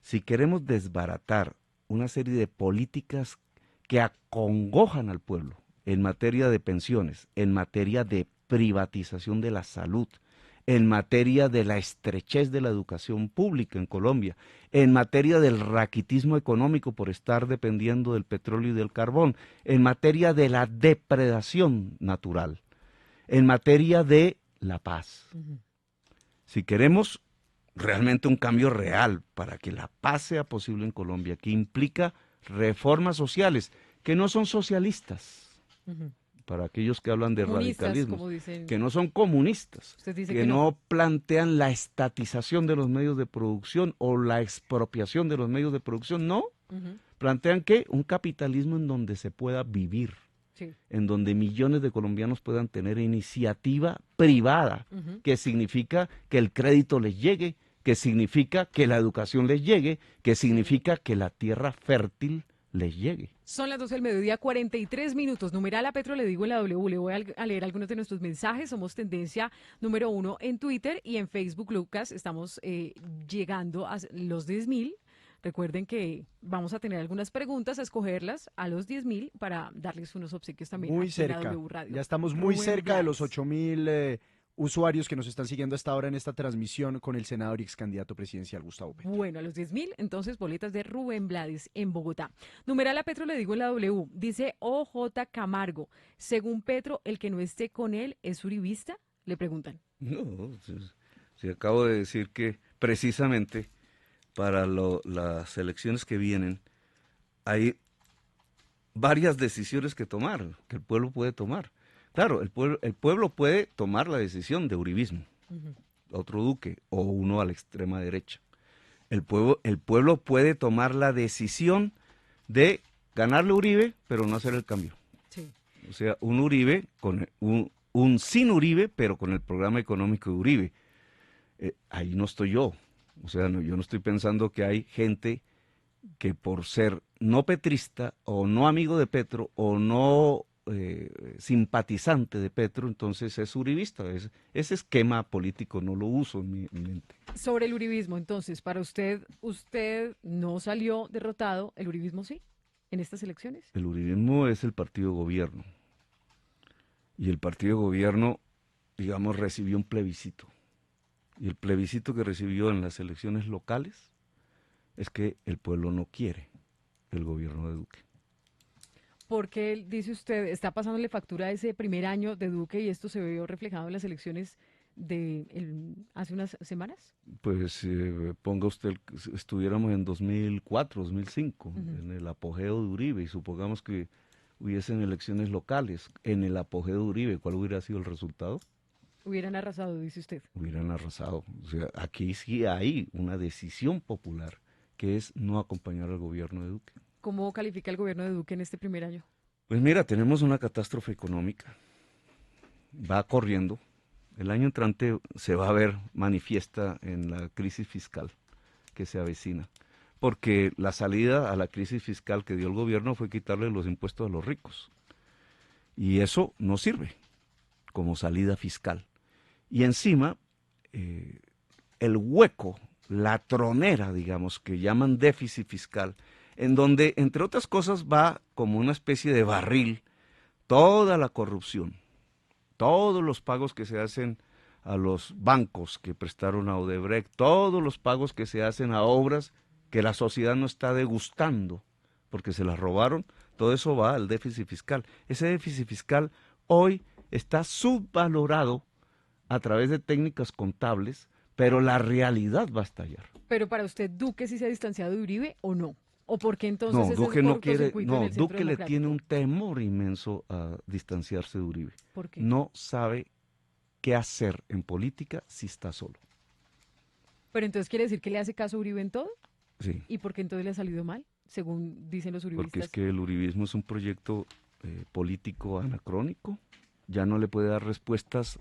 si queremos desbaratar una serie de políticas que acongojan al pueblo en materia de pensiones, en materia de privatización de la salud, en materia de la estrechez de la educación pública en Colombia, en materia del raquitismo económico por estar dependiendo del petróleo y del carbón, en materia de la depredación natural, en materia de la paz. Si queremos realmente un cambio real para que la paz sea posible en Colombia, que implica reformas sociales, que no son socialistas,
Ujú.
para aquellos que hablan de
Comunistas,
radicalismo,
como dicen.
que no son comunistas,
Usted dice
que no plantean la estatización de los medios de producción o la expropiación de los medios de producción, no,
Ujú.
plantean que un capitalismo en donde se pueda vivir,
Sí.
en donde millones de colombianos puedan tener iniciativa privada,
Ujú.
que significa que el crédito les llegue, que significa que la educación les llegue, que significa que la tierra fértil les llegue.
Son las 12 del mediodía, 43 minutos. Numeral a Petro le digo en la W. Le voy a leer algunos de nuestros mensajes. Somos tendencia número 1 en Twitter y en Facebook, Lucas. Estamos llegando a los 10.000. Recuerden que vamos a tener algunas preguntas, a escogerlas a los 10.000 para darles unos obsequios también
Muy
aquí en la
cerca.
W Radio.
Ya estamos muy
Rubén
cerca de los
Blades.
8.000 usuarios que nos están siguiendo hasta ahora en esta transmisión con el senador y ex candidato presidencial Gustavo Petro.
Bueno, a los 10.000, entonces boletas de Rubén Blades en Bogotá. Numeral a Petro le digo en la W. Dice OJ Camargo. Según Petro, el que no esté con él es uribista. Le preguntan.
No, si acabo de decir que precisamente para las elecciones que vienen hay varias decisiones que tomar, que el pueblo puede tomar. Claro, el pueblo puede tomar la decisión de uribismo,
Ujú.
otro Duque o uno a la extrema derecha. El pueblo puede tomar la decisión de ganarle a Uribe, pero no hacer el cambio.
Sí.
O sea, un Uribe, un sin Uribe, pero con el programa económico de Uribe. Ahí no estoy yo. O sea, yo no estoy pensando que hay gente que por ser no petrista o no amigo de Petro o no simpatizante de Petro, entonces es uribista. Ese esquema político no lo uso en mi mente.
Sobre el uribismo, entonces, para usted no salió derrotado, ¿el uribismo sí? ¿En estas elecciones?
El uribismo es el partido de gobierno. Y el partido de gobierno, digamos, recibió un plebiscito. Y el plebiscito que recibió en las elecciones locales es que el pueblo no quiere el gobierno de Duque.
Porque dice usted, está pasándole factura a ese primer año de Duque y esto se vio reflejado en las elecciones hace unas semanas.
Pues ponga usted, estuviéramos en 2004, 2005,
Ujú.
en el apogeo de Uribe, y supongamos que hubiesen elecciones locales en el apogeo de Uribe, ¿cuál hubiera sido el resultado?
Hubieran arrasado, dice usted.
Hubieran arrasado. O sea, aquí sí hay una decisión popular, que es no acompañar al gobierno de Duque.
¿Cómo califica el gobierno de Duque en este primer año?
Pues mira, tenemos una catástrofe económica, va corriendo. El año entrante se va a ver manifiesta en la crisis fiscal que se avecina, porque la salida a la crisis fiscal que dio el gobierno fue quitarle los impuestos a los ricos, y eso no sirve como salida fiscal. Y encima, el hueco, la tronera, digamos, que llaman déficit fiscal, en donde, entre otras cosas, va como una especie de barril toda la corrupción, todos los pagos que se hacen a los bancos que prestaron a Odebrecht, todos los pagos que se hacen a obras que la sociedad no está degustando porque se las robaron, todo eso va al déficit fiscal. Ese déficit fiscal hoy está subvalorado a través de técnicas contables, pero la realidad va a estallar.
Pero para usted, ¿Duque sí se ha distanciado de Uribe o no? ¿O por qué entonces
No,
ese
Duque no quiere,
cortocircuito en
no,
el Centro
Duque le tiene
Democrático?
un temor inmenso a distanciarse de Uribe.
¿Por qué?
No sabe qué hacer en política si está solo.
Pero entonces quiere decir que le hace caso a Uribe en todo.
Sí,
¿Y por qué entonces le ha salido mal? Según dicen los
porque
uribistas.
es que el uribismo es un proyecto político anacrónico, ya no le puede dar respuestas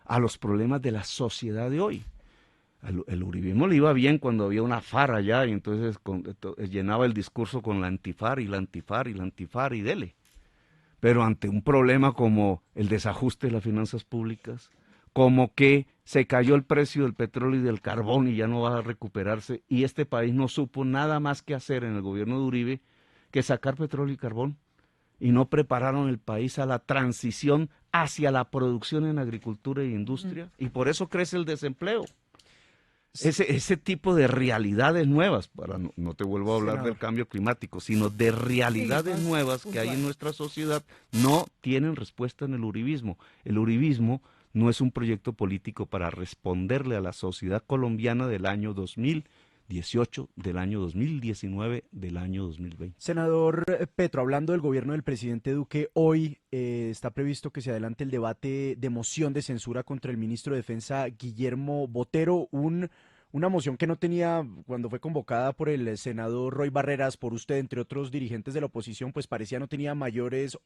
a los problemas de la sociedad de hoy. El uribismo le iba bien cuando había una FARC allá y entonces llenaba el discurso con la antifar y la antifar y la antifar y dele. Pero ante un problema como el desajuste de las finanzas públicas, como que se cayó el precio del petróleo y del carbón y ya no va a recuperarse, y este país no supo nada más que hacer en el gobierno de Uribe que sacar petróleo y carbón, y no prepararon el país a la transición hacia la producción en agricultura e industria, y por eso crece el desempleo. Ese tipo de realidades nuevas, no te vuelvo a hablar
Senador.
del cambio climático, sino de realidades
más
nuevas que hay en
puntual.
nuestra sociedad, no tienen respuesta en el uribismo. El uribismo no es un proyecto político para responderle a la sociedad colombiana del año 2019 18 del año 2019 del año 2020.
Senador Petro, hablando del gobierno del presidente Duque, hoy está previsto que se adelante el debate de moción de censura contra el ministro de Defensa Guillermo Botero, una moción que no tenía, cuando fue convocada por el senador Roy Barreras, por usted, entre otros dirigentes de la oposición, pues parecía no tenía mayores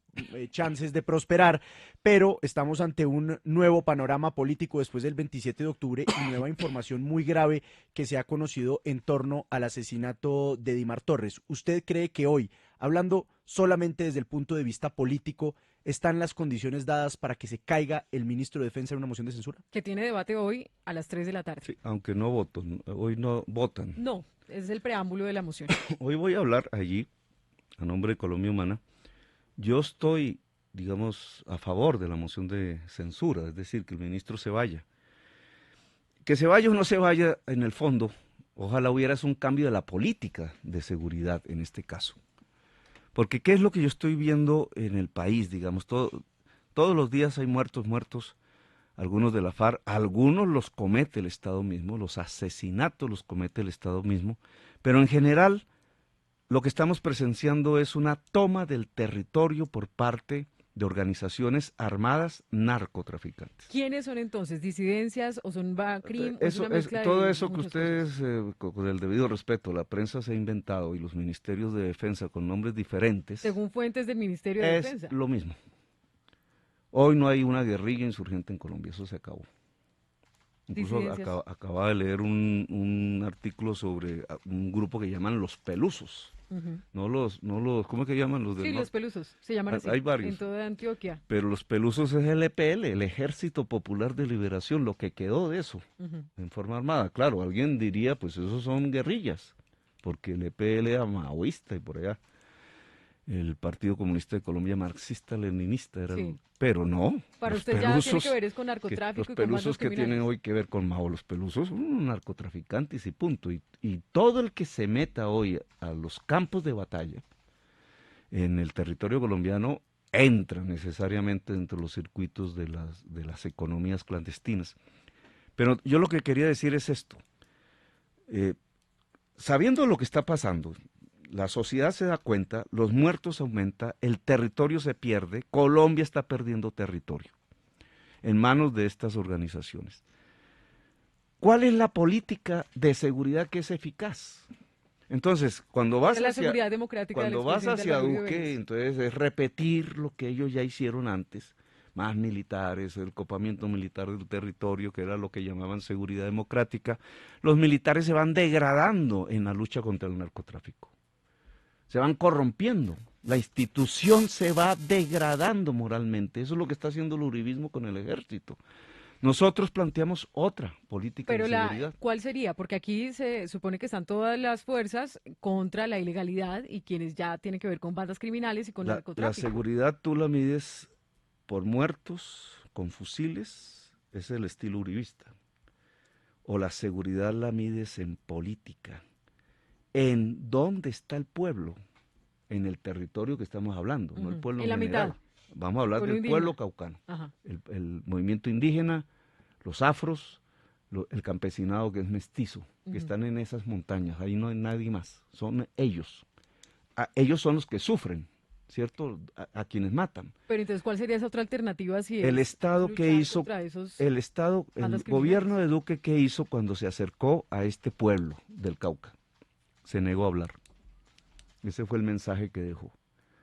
chances de prosperar, pero estamos ante un nuevo panorama político después del 27 de octubre y nueva información muy grave que se ha conocido en torno al asesinato de Dimar Torres. ¿Usted cree que hoy, hablando solamente desde el punto de vista político, están las condiciones dadas para que se caiga el ministro de Defensa en una moción de censura?
Que tiene debate hoy a las 3 de la tarde.
Sí, aunque no votan, hoy no votan.
No, es el preámbulo de la moción.
Hoy voy a hablar allí, a nombre de Colombia Humana. Yo estoy, digamos, a favor de la moción de censura, es decir, que el ministro se vaya. Que se vaya o no se vaya, en el fondo, ojalá hubiera un cambio de la política de seguridad en este caso. Porque ¿qué es lo que yo estoy viendo en el país? Digamos, todos los días hay muertos, algunos de la FARC, algunos los comete el Estado mismo, los asesinatos los comete el Estado mismo, pero en general lo que estamos presenciando es una toma del territorio por parte de organizaciones armadas narcotraficantes.
¿Quiénes son entonces? ¿Disidencias o son BACRIM?
Todo eso que ustedes, con el debido respeto, la prensa se ha inventado y los ministerios de defensa con nombres diferentes.
Según fuentes del Ministerio de Defensa.
Es lo mismo. Hoy no hay una guerrilla insurgente en Colombia, eso se acabó. Incluso acababa de leer un artículo sobre un grupo que llaman los pelusos. No los, ¿cómo es que llaman los del
Sí,
norte?
los pelusos, se llaman así.
Hay varios.
En toda Antioquia.
Pero los pelusos es el EPL, el Ejército Popular de Liberación, lo que quedó de eso, en forma armada. Claro, alguien diría, pues esos son guerrillas, porque el EPL era maoísta y por allá. El Partido Comunista de Colombia marxista-leninista era,
Sí.
Pero no.
Para
los
usted ya
pelusos
tiene que ver es con narcotráfico
los
y con bandas
pelusos que
criminales.
tienen hoy que ver con Mao, los pelusos son narcotraficantes y punto. Y todo el que se meta hoy a los campos de batalla en el territorio colombiano entra necesariamente dentro de los circuitos de las economías clandestinas. Pero yo lo que quería decir es esto. Sabiendo lo que está pasando, la sociedad se da cuenta, los muertos aumentan, el territorio se pierde, Colombia está perdiendo territorio en manos de estas organizaciones. ¿Cuál es la política de seguridad que es eficaz? Entonces, cuando vas
La
hacia,
seguridad democrática del
cuando vas
expresidente
hacia
Álvaro Uribe
Duque,
Vélez.
entonces es repetir lo que ellos ya hicieron antes, más militares, el copamiento militar del territorio, que era lo que llamaban seguridad democrática. Los militares se van degradando en la lucha contra el narcotráfico. Se van corrompiendo, la institución se va degradando moralmente, eso es lo que está haciendo el uribismo con el ejército. Nosotros planteamos otra política
Pero
de seguridad.
¿cuál sería? Porque aquí se supone que están todas las fuerzas contra la ilegalidad y quienes ya tienen que ver con bandas criminales y con
La
narcotráfico.
seguridad tú la mides por muertos, con fusiles, es el estilo uribista. O la seguridad la mides en política. ¿En dónde está el pueblo? En el territorio que estamos hablando, no el pueblo
en la
general.
mitad.
Vamos a hablar
Pueblo
del
indígena.
pueblo caucano,
Ajá.
el movimiento indígena, los afros, el campesinado que es mestizo, que están en esas montañas, ahí no hay nadie más, son ellos. Ellos son los que sufren, ¿cierto? A quienes matan.
Pero entonces, ¿cuál sería esa otra alternativa si
El
es
Estado que
luchar
hizo,
contra esos
el
bandas
gobierno
criminales?
de Duque que hizo cuando se acercó a este pueblo del Cauca, se negó a hablar. Ese fue el mensaje que dejó.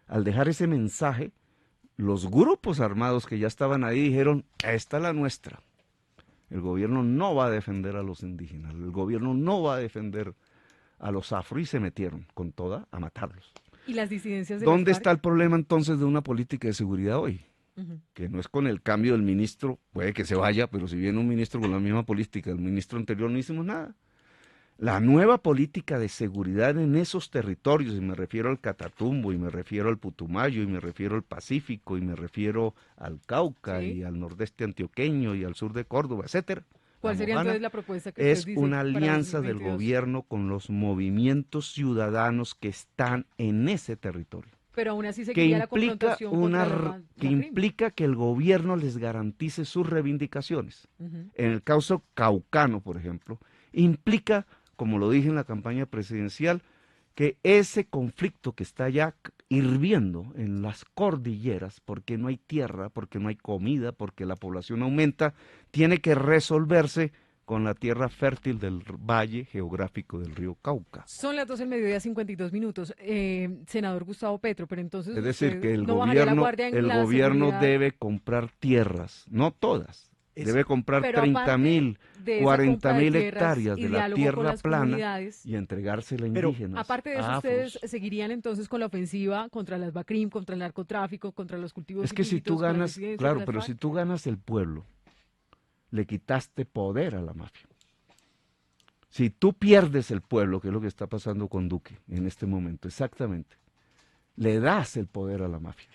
Al dejar ese mensaje, los grupos armados que ya estaban ahí dijeron, esta es la nuestra. El gobierno no va a defender a los indígenas, el gobierno no va a defender a los afro y se metieron con toda a matarlos.
¿Y las disidencias de
¿Dónde
las
está el problema entonces de una política de seguridad hoy?
FARC? Ujú.
Que no es con el cambio del ministro, puede que se vaya, pero si viene un ministro con la misma política del ministro anterior no hicimos nada. La nueva política de seguridad en esos territorios, y me refiero al Catatumbo, y me refiero al Putumayo, y me refiero al Pacífico, y me refiero al Cauca,
Sí.
y al nordeste antioqueño, y al sur de Córdoba, etcétera.
¿Cuál
La
sería
Mojana
entonces la propuesta que
es
usted dice
una
para
alianza del
2022?
gobierno con los movimientos ciudadanos que están en ese territorio.
Pero aún así
Que
seguiría la
implica,
confrontación contra
que implica que el gobierno les garantice sus reivindicaciones.
Ujú.
En el caso caucano, por ejemplo, implica como lo dije en la campaña presidencial, que ese conflicto que está ya hirviendo en las cordilleras, porque no hay tierra, porque no hay comida, porque la población aumenta, tiene que resolverse con la tierra fértil del valle geográfico del río Cauca.
Son las 12 del mediodía, 52 minutos. Senador Gustavo Petro, pero entonces
Es decir, que
usted no bajaría la guardia en
el
la
gobierno
seguridad.
debe comprar tierras, no todas,
Es-
debe comprar
Pero
30.000,
de esa compra de
40.000
tierras
hectáreas
y
de la
diálogo con
tierra
las
plana
comunidades,
y entregársela a
Pero,
indígenas,
aparte de eso,
a
ustedes
afros.
seguirían entonces con la ofensiva contra las BACRIM, contra el narcotráfico, contra los cultivos
Es que si tú
ilícitos, con las
ganas,
disidencias de
claro,
las
pero
FARC.
si tú ganas el pueblo, le quitaste poder a la mafia. Si tú pierdes el pueblo, que es lo que está pasando con Duque en este momento, exactamente, le das el poder a la mafia.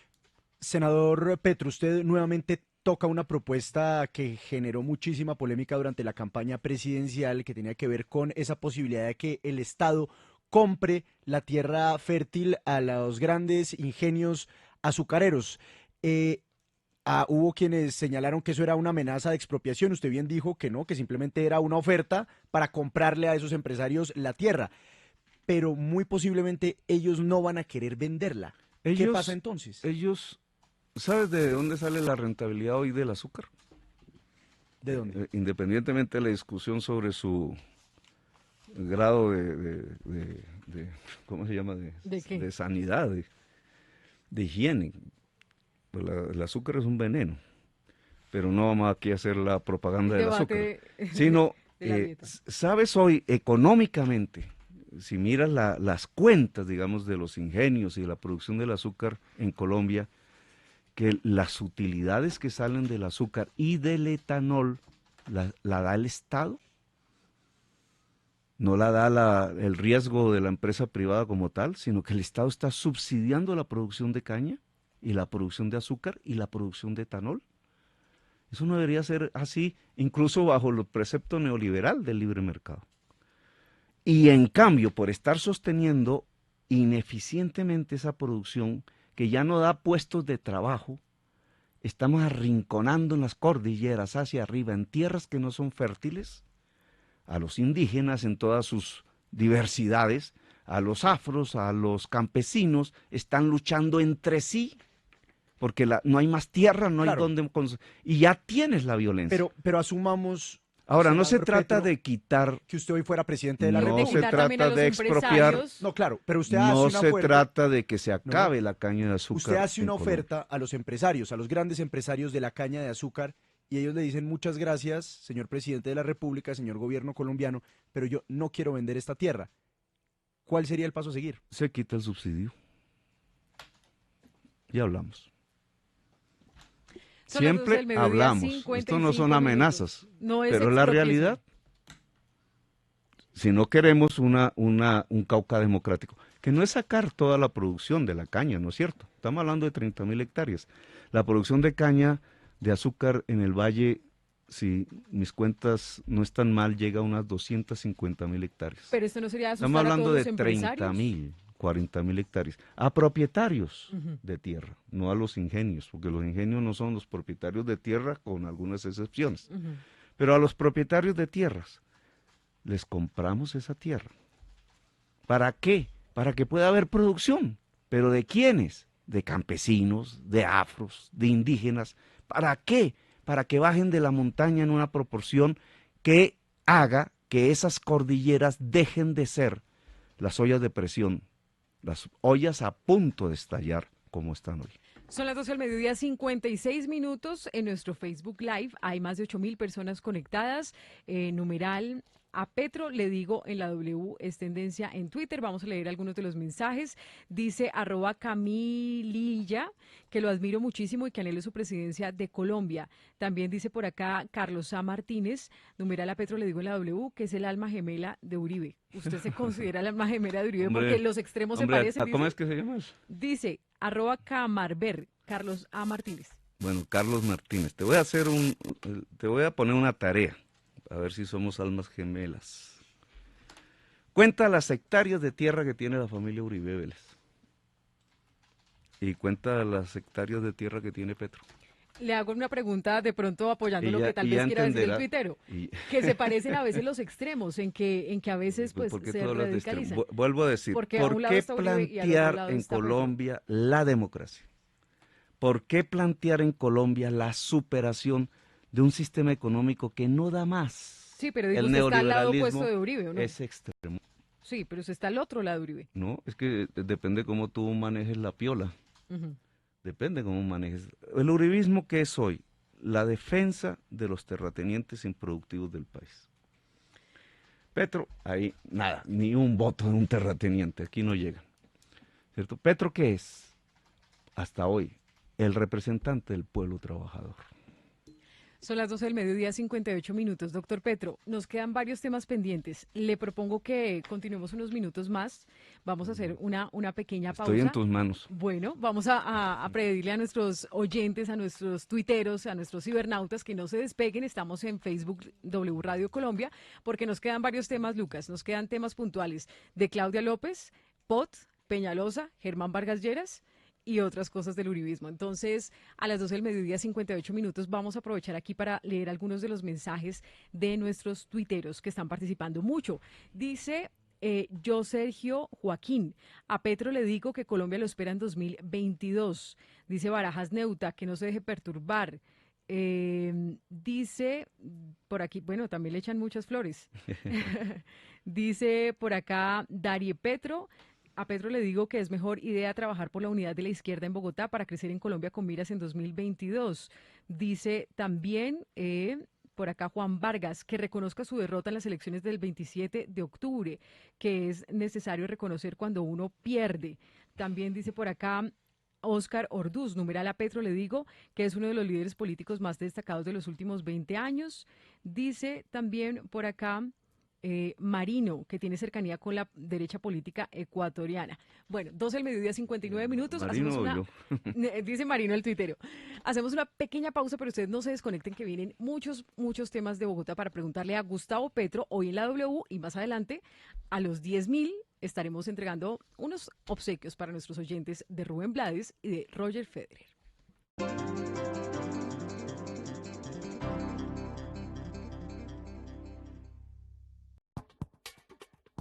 Senador Petro, usted nuevamente toca una propuesta que generó muchísima polémica durante la campaña presidencial, que tenía que ver con esa posibilidad de que el Estado compre la tierra fértil a los grandes ingenios azucareros. Eh, Hubo quienes señalaron que eso era una amenaza de expropiación. Usted bien dijo que no, que simplemente era una oferta para comprarle a esos empresarios la tierra, pero muy posiblemente ellos no van a querer venderla. ¿Qué pasa
Ellos,
entonces?
ellos, ¿sabes de dónde sale la rentabilidad hoy del azúcar?
¿De dónde?
Independientemente de la discusión sobre su grado ¿cómo se llama?
¿De qué?
De sanidad, de higiene. Pues el azúcar es un veneno, pero no vamos aquí a hacer la propaganda
El
del azúcar,
debate
sino,
de la dieta.
sabes hoy económicamente, si miras las cuentas, digamos, de los ingenios y de la producción del azúcar en Colombia, que las utilidades que salen del azúcar y del etanol la da el Estado, no la da el riesgo de la empresa privada como tal, sino que el Estado está subsidiando la producción de caña y la producción de azúcar y la producción de etanol. Eso no debería ser así, incluso bajo el precepto neoliberal del libre mercado. Y en cambio, por estar sosteniendo ineficientemente esa producción que ya no da puestos de trabajo, estamos arrinconando en las cordilleras hacia arriba, en tierras que no son fértiles, a los indígenas en todas sus diversidades, a los afros, a los campesinos, están luchando entre sí, porque no hay más tierra, no hay
Claro,
donde... Y ya tienes la violencia.
pero asumamos,
Ahora, no se
senador
trata
Petro,
de quitar,
que usted hoy fuera presidente de la
De
no se
República.
quitar también a
trata
los
de expropiar,
empresarios.
No, claro, pero usted hace
no
una
se
oferta.
trata de que se
No,
acabe la caña de
usted
azúcar
hace
en
una
Colombia.
oferta a los empresarios, a los grandes empresarios de la caña de azúcar, y ellos le dicen muchas gracias, señor presidente de la República, señor gobierno colombiano, pero yo no quiero vender esta tierra. ¿Cuál sería el paso a seguir?
Se quita el subsidio. Ya hablamos.
Son las 12 del
Siempre
mediodía,
hablamos. Esto no
55
son
minutos.
amenazas,
No es
pero la
expropiación.
realidad, si no queremos un Cauca democrático, que no es sacar toda la producción de la caña, ¿no es cierto? Estamos hablando de 30.000 hectáreas. La producción de caña de azúcar en el valle, si mis cuentas no están mal, llega a unas 250.000 hectáreas.
Pero esto no sería
Estamos
asustar a
hablando
todos
de
los empresarios.
30.000, 40.000 hectáreas. A propietarios
Ujú.
de tierra, no a los ingenios, porque los ingenios no son los propietarios de tierra, con algunas excepciones.
Ujú.
Pero a los propietarios de tierras, les compramos esa tierra. ¿Para qué? Para que pueda haber producción. ¿Pero de quiénes? De campesinos, de afros, de indígenas. ¿Para qué? Para que bajen de la montaña en una proporción que haga que esas cordilleras dejen de ser las ollas de presión, las ollas a punto de estallar como están hoy.
Son las 12 del mediodía, 56 minutos. En nuestro Facebook Live hay más de 8.000 personas conectadas. Numeral a Petro le digo en la W es tendencia en Twitter. Vamos a leer algunos de los mensajes. Dice @Camililla que lo admiro muchísimo y que anhelo su presidencia de Colombia. También dice por acá Carlos A. Martínez, numeral a Petro le digo en la W, que es el alma gemela de Uribe. ¿Usted se considera el alma gemela de Uribe?
Hombre,
porque los extremos se
hombre,
parecen.
¿cómo
Dice,
es que se llama eso?
dice @Camarber, Carlos A. Martínez.
Bueno, Carlos Martínez, te voy a poner una tarea, a ver si somos almas gemelas. Cuenta las hectáreas de tierra que tiene la familia Uribe Vélez. Y cuenta las hectáreas de tierra que tiene Petro.
Le hago una pregunta de pronto apoyando lo
Ella,
que tal vez
ella
quiera decir el
entenderá.
tuitero,
Y,
que se parecen a veces los extremos, en que a veces
pues,
pues
¿por qué
se
tú hablas de extremo?
radicalizan,
Vuelvo a decir,
porque a
¿por
un lado
qué
está Uribe y al otro
plantear
lado
en
está Petro.
Colombia la democracia? ¿Por qué plantear en Colombia la superación de un sistema económico que no da más?
Sí, pero digo,
El
usted está al lado opuesto
neoliberalismo
de Uribe, ¿o no?
es extremo,
Sí, pero usted está al otro lado de Uribe.
¿no? Es que depende cómo tú manejes la piola,
Ujú.
depende cómo manejes. El uribismo, ¿qué es hoy? La defensa de los terratenientes improductivos del país. Petro, ahí nada, ni un voto de un terrateniente, aquí no llega, ¿cierto? Petro, ¿qué es? Hasta hoy, el representante del pueblo trabajador.
Son las 12 del mediodía, 58 minutos. Doctor Petro, nos quedan varios temas pendientes. Le propongo que continuemos unos minutos más. Vamos a hacer una pequeña
Estoy en
pausa.
tus manos.
Bueno, vamos a pedirle a nuestros oyentes, a nuestros tuiteros, a nuestros cibernautas que no se despeguen. Estamos en Facebook W Radio Colombia porque nos quedan varios temas, Lucas. Nos quedan temas puntuales de Claudia López, Pot, Peñalosa, Germán Vargas Lleras y otras cosas del uribismo. Entonces, a las 12 del mediodía, 58 minutos, vamos a aprovechar aquí para leer algunos de los mensajes de nuestros tuiteros que están participando mucho. Dice yo, Sergio Joaquín, a Petro le digo que Colombia lo espera en 2022. Dice Barajas Neuta, que no se deje perturbar. Dice por aquí, bueno, también le echan muchas flores. Dice por acá Darie Petro. A Petro le digo que es mejor idea trabajar por la unidad de la izquierda en Bogotá para crecer en Colombia con miras en 2022. Dice también por acá Juan Vargas que reconozca su derrota en las elecciones del 27 de octubre, que es necesario reconocer cuando uno pierde. También dice por acá Óscar Orduz, numeral a Petro le digo que es uno de los líderes políticos más destacados de los últimos 20 años. Dice también por acá Marino, que tiene cercanía con la derecha política ecuatoriana. Bueno, 12 del mediodía, 59 minutos. Hacemos
Marino o
una,
yo.
dice Marino el tuitero. Hacemos una pequeña pausa, pero ustedes no se desconecten que vienen muchos temas de Bogotá para preguntarle a Gustavo Petro hoy en la W y más adelante a los 10.000 estaremos entregando unos obsequios para nuestros oyentes de Rubén Blades y de Roger Federer.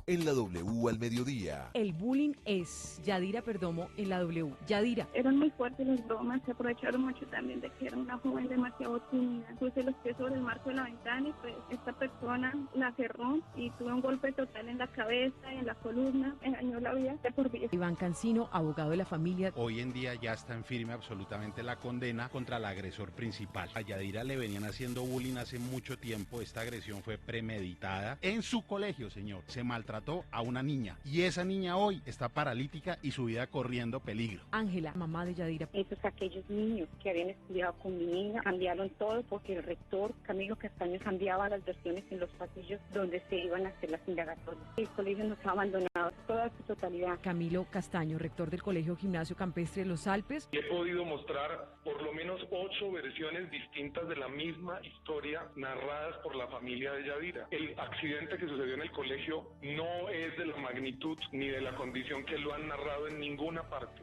En la W al mediodía.
El bullying es Yadira Perdomo en la W. Yadira.
Eran muy fuertes las bromas, se aprovecharon mucho también de que era una joven demasiado tímida. Puse los pies sobre el marco de la ventana y pues esta persona la cerró y tuve un golpe total en la cabeza, en la columna, me dañó la vida de por vida.
Iván Cancino, abogado de la familia.
Hoy en día ya está en firme absolutamente la condena contra el agresor principal. A Yadira le venían haciendo bullying hace mucho tiempo. Esta agresión fue premeditada en su colegio, señor. Se maltrató a una niña y esa niña hoy está paralítica y su vida corriendo peligro.
Ángela, mamá de Yadira.
Esos aquellos niños que habían estudiado con mi niña cambiaron todo porque el rector Camilo Castaño cambiaba las versiones en los pasillos donde se iban a hacer las indagatorias. El colegio nos ha abandonado toda su totalidad.
Camilo Castaño, rector del Colegio Gimnasio Campestre de Los Alpes.
He podido mostrar por lo menos 8 versiones distintas de la misma historia narradas por la familia de Yadira. El accidente que sucedió en el colegio no es de la magnitud ni de la condición que lo han narrado en ninguna parte.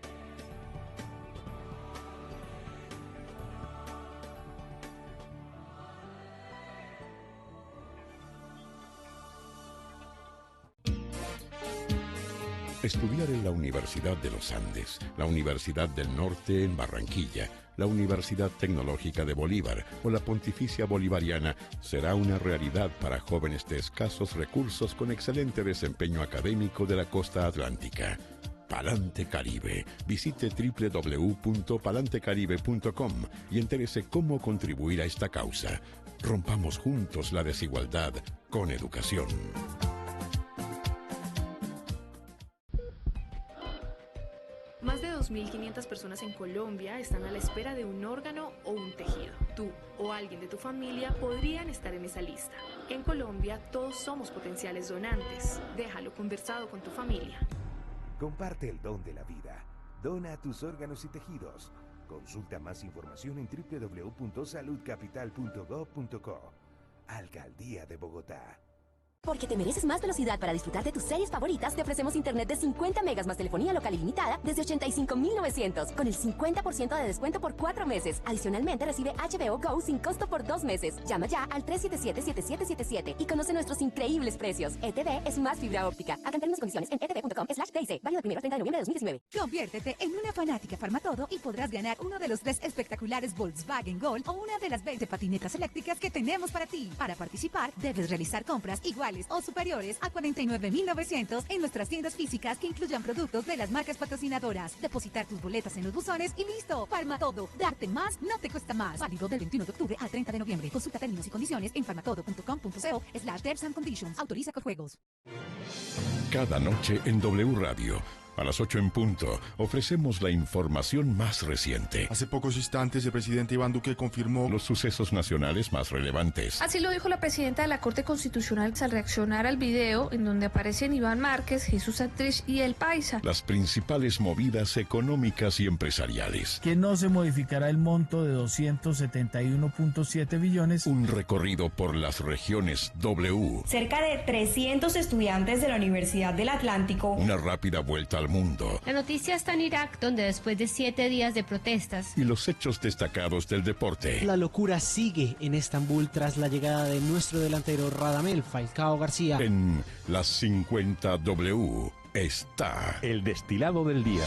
Estudiar en la Universidad de los Andes, la Universidad del Norte en Barranquilla, la Universidad Tecnológica de Bolívar o la Pontificia Bolivariana será una realidad para jóvenes de escasos recursos con excelente desempeño académico de la costa atlántica. Palante Caribe. Visite www.palantecaribe.com y entérese cómo contribuir a esta causa. Rompamos juntos la desigualdad con educación.
Más de 2.500 personas en Colombia están a la espera de un órgano o un tejido. Tú o alguien de tu familia podrían estar en esa lista. En Colombia todos somos potenciales donantes. Déjalo conversado con tu familia.
Comparte el don de la vida. Dona tus órganos y tejidos. Consulta más información en www.saludcapital.gov.co. Alcaldía de Bogotá.
Porque te mereces más velocidad para disfrutar de tus series favoritas, te ofrecemos internet de 50 megas más telefonía local ilimitada desde 85,900 con el 50% de descuento por 4 meses. Adicionalmente, recibe HBO Go sin costo por 2 meses. Llama ya al 377-7777 y conoce nuestros increíbles precios. ETV es más fibra óptica. Hagan términos y condiciones en etv.com/TIC. Válido del 1 al 30 de noviembre de 2019.
Conviértete en una fanática Farmatodo y podrás ganar uno de los 3 espectaculares Volkswagen Gol o una de las 20 patinetas eléctricas que tenemos para ti. Para participar, debes realizar compras iguales o superiores a 49,900 en nuestras tiendas físicas que incluyan productos de las marcas patrocinadoras. Depositar tus boletas en los buzones y listo. Farmatodo, darte más no te cuesta más. Válido del 21 de octubre al 30 de noviembre. Consulta términos y condiciones en farmatodo.com.co/terms and conditions. Autoriza con juegos.
Cada noche en W Radio, a las 8 en punto, ofrecemos la información más reciente.
Hace pocos instantes el presidente Iván Duque confirmó
los sucesos nacionales más relevantes.
Así lo dijo la presidenta de la Corte Constitucional al reaccionar al video en donde aparecen Iván Márquez, Jesús Santrich y El Paisa.
Las principales movidas económicas y empresariales.
Que no se modificará el monto de 271.7 billones.
Un recorrido por las regiones W.
Cerca de 300 estudiantes de la Universidad del Atlántico.
Una rápida vuelta al mundo.
La noticia está en Irak, donde después de 7 días de protestas.
Y los hechos destacados del deporte.
La locura sigue en Estambul tras la llegada de nuestro delantero Radamel Falcao García.
En las 50 W está
el destilado del día.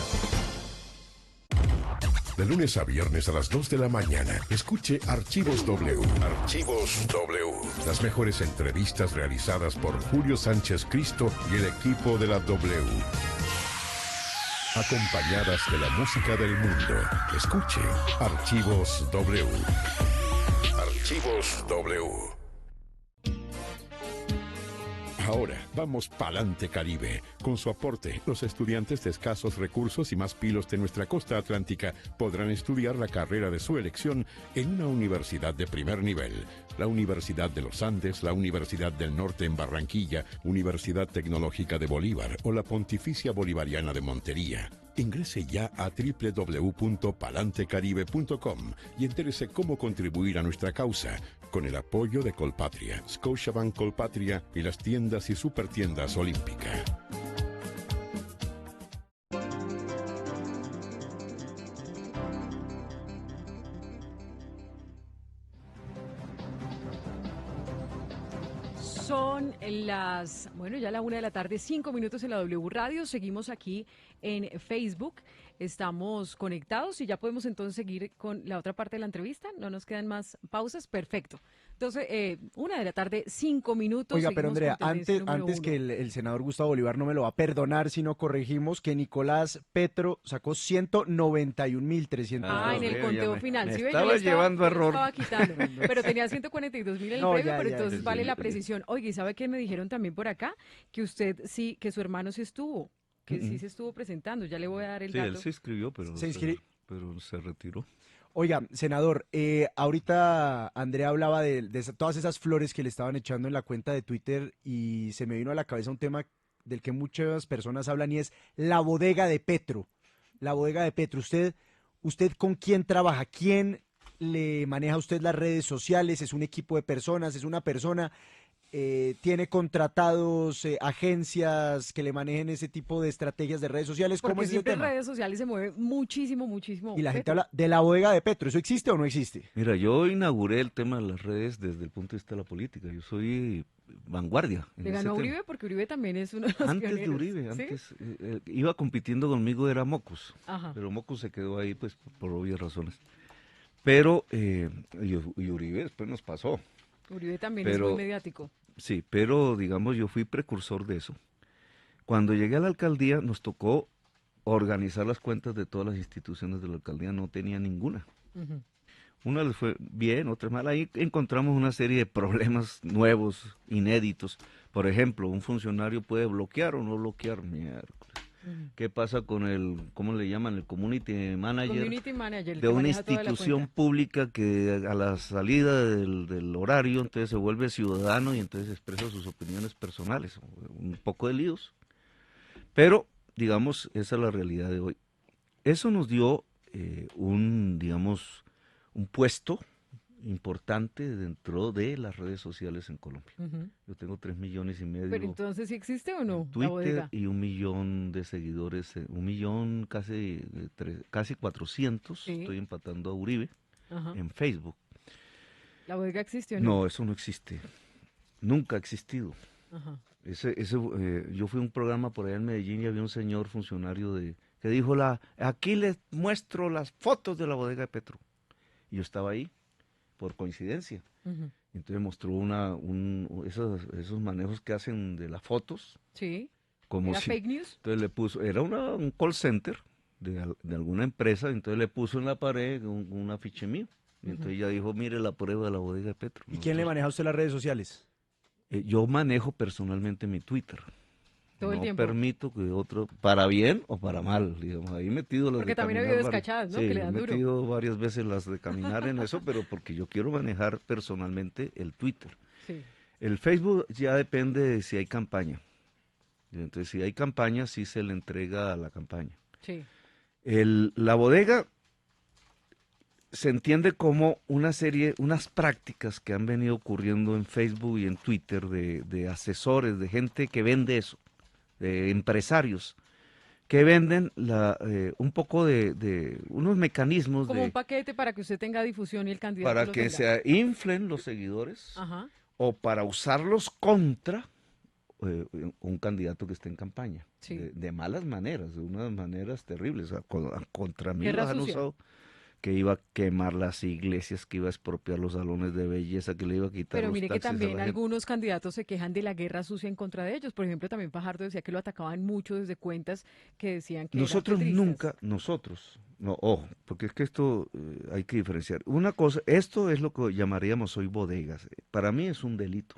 De lunes a viernes a las 2 de la mañana, escuche Archivos W. Archivos W. Las mejores entrevistas realizadas por Julio Sánchez Cristo y el equipo de la W. Acompañadas de la música del mundo. Escuche Archivos W. Archivos W. Ahora vamos pa'lante Caribe. Con su aporte, los estudiantes de escasos recursos y más pilos de nuestra costa atlántica podrán estudiar la carrera de su elección en una universidad de primer nivel. La Universidad de los Andes, la Universidad del Norte en Barranquilla, Universidad Tecnológica de Bolívar o la Pontificia Bolivariana de Montería. Ingrese ya a www.palantecaribe.com y entérese cómo contribuir a nuestra causa con el apoyo de Colpatria, Scotiabank Colpatria y las tiendas y supertiendas Olímpica.
Son ya la 1:00 p.m, 5 minutos en la W Radio. Seguimos aquí en Facebook. Estamos conectados y ya podemos entonces seguir con la otra parte de la entrevista. No nos quedan más pausas. Perfecto. Entonces, 1:00 p.m, 5 minutos.
Oiga, pero Andrea, antes que el senador Gustavo Bolívar no me lo va a perdonar si no corregimos que Nicolás Petro sacó 191.300.
En el conteo final.
Me estaba llevando error.
Estaba quitando, pero tenía 142.000 en el premio, pero entonces vale la precisión. Oiga, ¿y sabe qué me dijeron también por acá? Que usted sí, que su hermano sí estuvo, que sí se estuvo presentando. Ya le voy a dar el dato.
Sí, él se inscribió, pero se retiró.
Oiga, senador, ahorita Andrea hablaba de todas esas flores que le estaban echando en la cuenta de Twitter y se me vino a la cabeza un tema del que muchas personas hablan y es la bodega de Petro. La bodega de Petro. ¿Usted con quién trabaja? ¿Quién le maneja a usted las redes sociales? ¿Es un equipo de personas? ¿Es una persona? ¿Tiene contratados agencias que le manejen ese tipo de estrategias de redes sociales? ¿Cómo es ese tema?
Porque siempre en redes sociales se mueve muchísimo.
Y la gente habla de la bodega de Petro. ¿Eso existe o no existe?
Mira, yo inauguré el tema de las redes desde el punto de vista de la política. Yo soy vanguardia.
¿Le ganó a Uribe? Porque Uribe también es uno de los
Antes
pioneros.
de Uribe,
¿Sí?
antes iba compitiendo conmigo era Mocus.
Ajá.
Pero Mocus se quedó ahí pues por obvias razones. Pero y Uribe después nos pasó.
Uribe también es muy mediático.
Sí, pero digamos yo fui precursor de eso. Cuando llegué a la alcaldía nos tocó organizar las cuentas de todas las instituciones de la alcaldía, no tenía ninguna.
Uh-huh.
Una les fue bien, otra mal. Ahí encontramos una serie de problemas nuevos, inéditos. Por ejemplo, un funcionario puede bloquear o no bloquear. Miércoles. ¿Qué pasa con el, cómo le llaman, el community manager de una institución pública que a la salida del horario entonces se vuelve ciudadano y entonces expresa sus opiniones personales? Un poco de líos. Pero, digamos, esa es la realidad de hoy. Eso nos dio un puesto importante dentro de las redes sociales en Colombia. Yo tengo 3,5 millones.
Pero entonces, ¿sí existe o no?
Twitter, la bodega. Y 1 millón de seguidores, 1 millón casi 400. Sí. Estoy empatando a Uribe en Facebook.
¿La bodega existe o no?
No, eso no existe. Nunca ha existido. Yo fui a un programa por allá en Medellín y había un señor funcionario que dijo, aquí les muestro las fotos de la bodega de Petro. Y yo estaba ahí, por coincidencia. Entonces mostró esos manejos que hacen de las fotos.
Sí.
Como
¿Era fake news?
Entonces le puso, era un call center de alguna empresa, entonces le puso en la pared un afiche mío. Y entonces ella dijo, mire la prueba de la bodega de Petro.
¿Y quién le maneja a usted las redes sociales?
Yo manejo personalmente mi Twitter.
Todo el tiempo.
No permito que otro, para bien o para mal, digamos, ahí metido las
porque
de
también ha habido descachadas, ¿no?
Sí,
que le dan
he
duro.
metido varias veces las de caminar en eso, pero porque yo quiero manejar personalmente el Twitter.
Sí.
El Facebook ya depende de si hay campaña. Entonces, si hay campaña, sí se le entrega a la campaña.
Sí.
La bodega se entiende como unas prácticas que han venido ocurriendo en Facebook y en Twitter de asesores, de gente que vende eso, de empresarios que venden un poco de unos mecanismos
como un paquete para que usted tenga difusión y el candidato
para
lo
que
tenga.
se inflen los seguidores o para usarlos contra un candidato que esté en campaña, de malas maneras, de unas maneras terribles. O sea, contra mí los han usado, que iba a quemar las iglesias, que iba a expropiar los salones de belleza, que le iba a quitar
Pero
los
mire que
taxis a la
también
gente.
algunos candidatos se quejan de la guerra sucia en contra de ellos. Por ejemplo, también Fajardo decía que lo atacaban mucho desde cuentas que decían que
Nosotros
eran
nunca, ojo, porque es que esto hay que diferenciar. Una cosa, esto es lo que llamaríamos hoy bodegas. Para mí es un delito,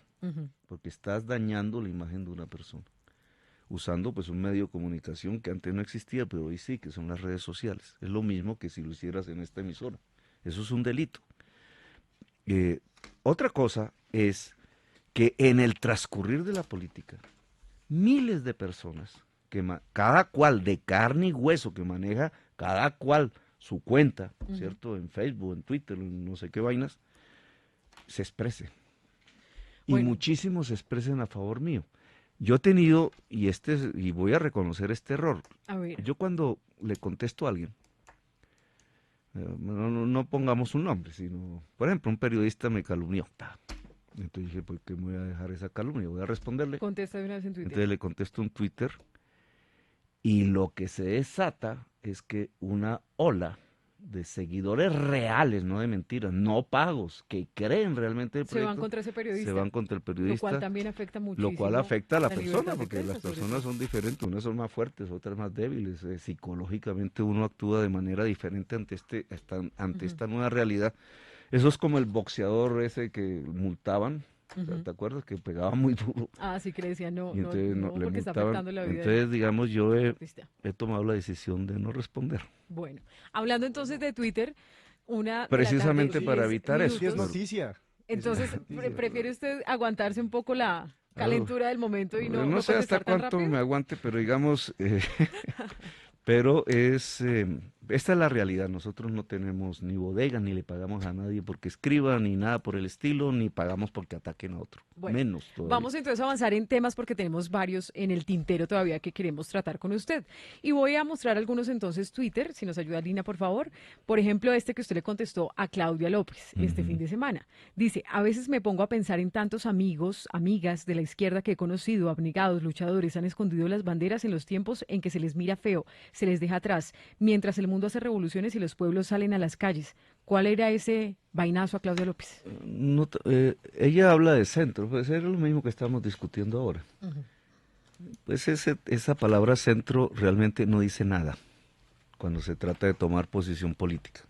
porque estás dañando la imagen de una persona, usando pues un medio de comunicación que antes no existía, pero hoy sí, que son las redes sociales. Es lo mismo que si lo hicieras en esta emisora. Eso es un delito. Otra cosa es que en el transcurrir de la política, miles de personas, cada cual de carne y hueso, que maneja cada cual su cuenta, ¿cierto? En Facebook, en Twitter, en no sé qué vainas, se exprese. Y muchísimos se expresen a favor mío. Yo he tenido, y voy a reconocer este error.
A ver.
Yo cuando le contesto a alguien, no pongamos un nombre, sino, por ejemplo, un periodista me calumnió. Entonces dije, ¿por qué me voy a dejar esa calumnia? Voy a responderle.
Contesta de una vez en Twitter.
Entonces le contesto en Twitter, y lo que se desata es que una ola de seguidores reales, no de mentiras, no pagos, que creen realmente el proyecto,
se van contra ese periodista.
Se van contra el periodista.
Lo cual también afecta muchísimo.
Lo cual afecta a la persona,
libertad de
porque
prensa,
las personas son diferentes, unas son más fuertes, otras más débiles. Psicológicamente uno actúa de manera diferente ante esta nueva realidad. Eso es como el boxeador ese que multaban. ¿Te acuerdas? Que pegaba muy duro.
Sí, que le decían no,
y entonces
no
le
porque está
multaban.
afectando la vida.
Entonces, digamos, yo he tomado la decisión de no responder.
Bueno, hablando entonces de Twitter,
precisamente para evitar eso.
Es noticia.
Entonces, ¿prefiere usted aguantarse un poco la calentura del momento y
no sé hasta cuánto me aguante, pero digamos, pero esta es la realidad. Nosotros no tenemos ni bodega, ni le pagamos a nadie porque escriba, ni nada por el estilo, ni pagamos porque ataquen a otro.
Bueno,
menos todavía.
Vamos entonces a avanzar en temas porque tenemos varios en el tintero todavía que queremos tratar con usted. Y voy a mostrar algunos entonces Twitter, si nos ayuda Lina, por favor. Por ejemplo, este que usted le contestó a Claudia López este fin de semana. Dice, a veces me pongo a pensar en tantos amigos, amigas de la izquierda que he conocido, abnegados, luchadores, han escondido las banderas en los tiempos en que se les mira feo, se les deja atrás, mientras el mundo hace revoluciones y los pueblos salen a las calles. ¿Cuál era ese vainazo a Claudia López?
Ella habla de centro, pues era lo mismo que estamos discutiendo ahora. Pues esa palabra centro realmente no dice nada cuando se trata de tomar posición política.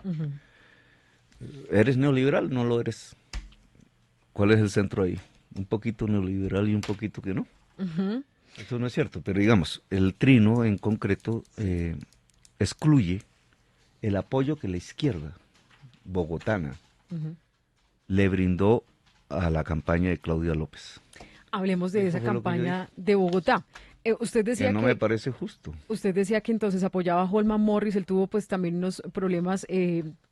¿Eres neoliberal? No lo eres. ¿Cuál es el centro ahí? Un poquito neoliberal y un poquito que no. Eso no es cierto, pero digamos, el trino en concreto excluye el apoyo que la izquierda bogotana le brindó a la campaña de Claudia López.
Hablemos de esa campaña de Bogotá. Usted decía
que no me parece justo.
Usted decía que entonces apoyaba a Holman Morris, él tuvo pues también unos problemas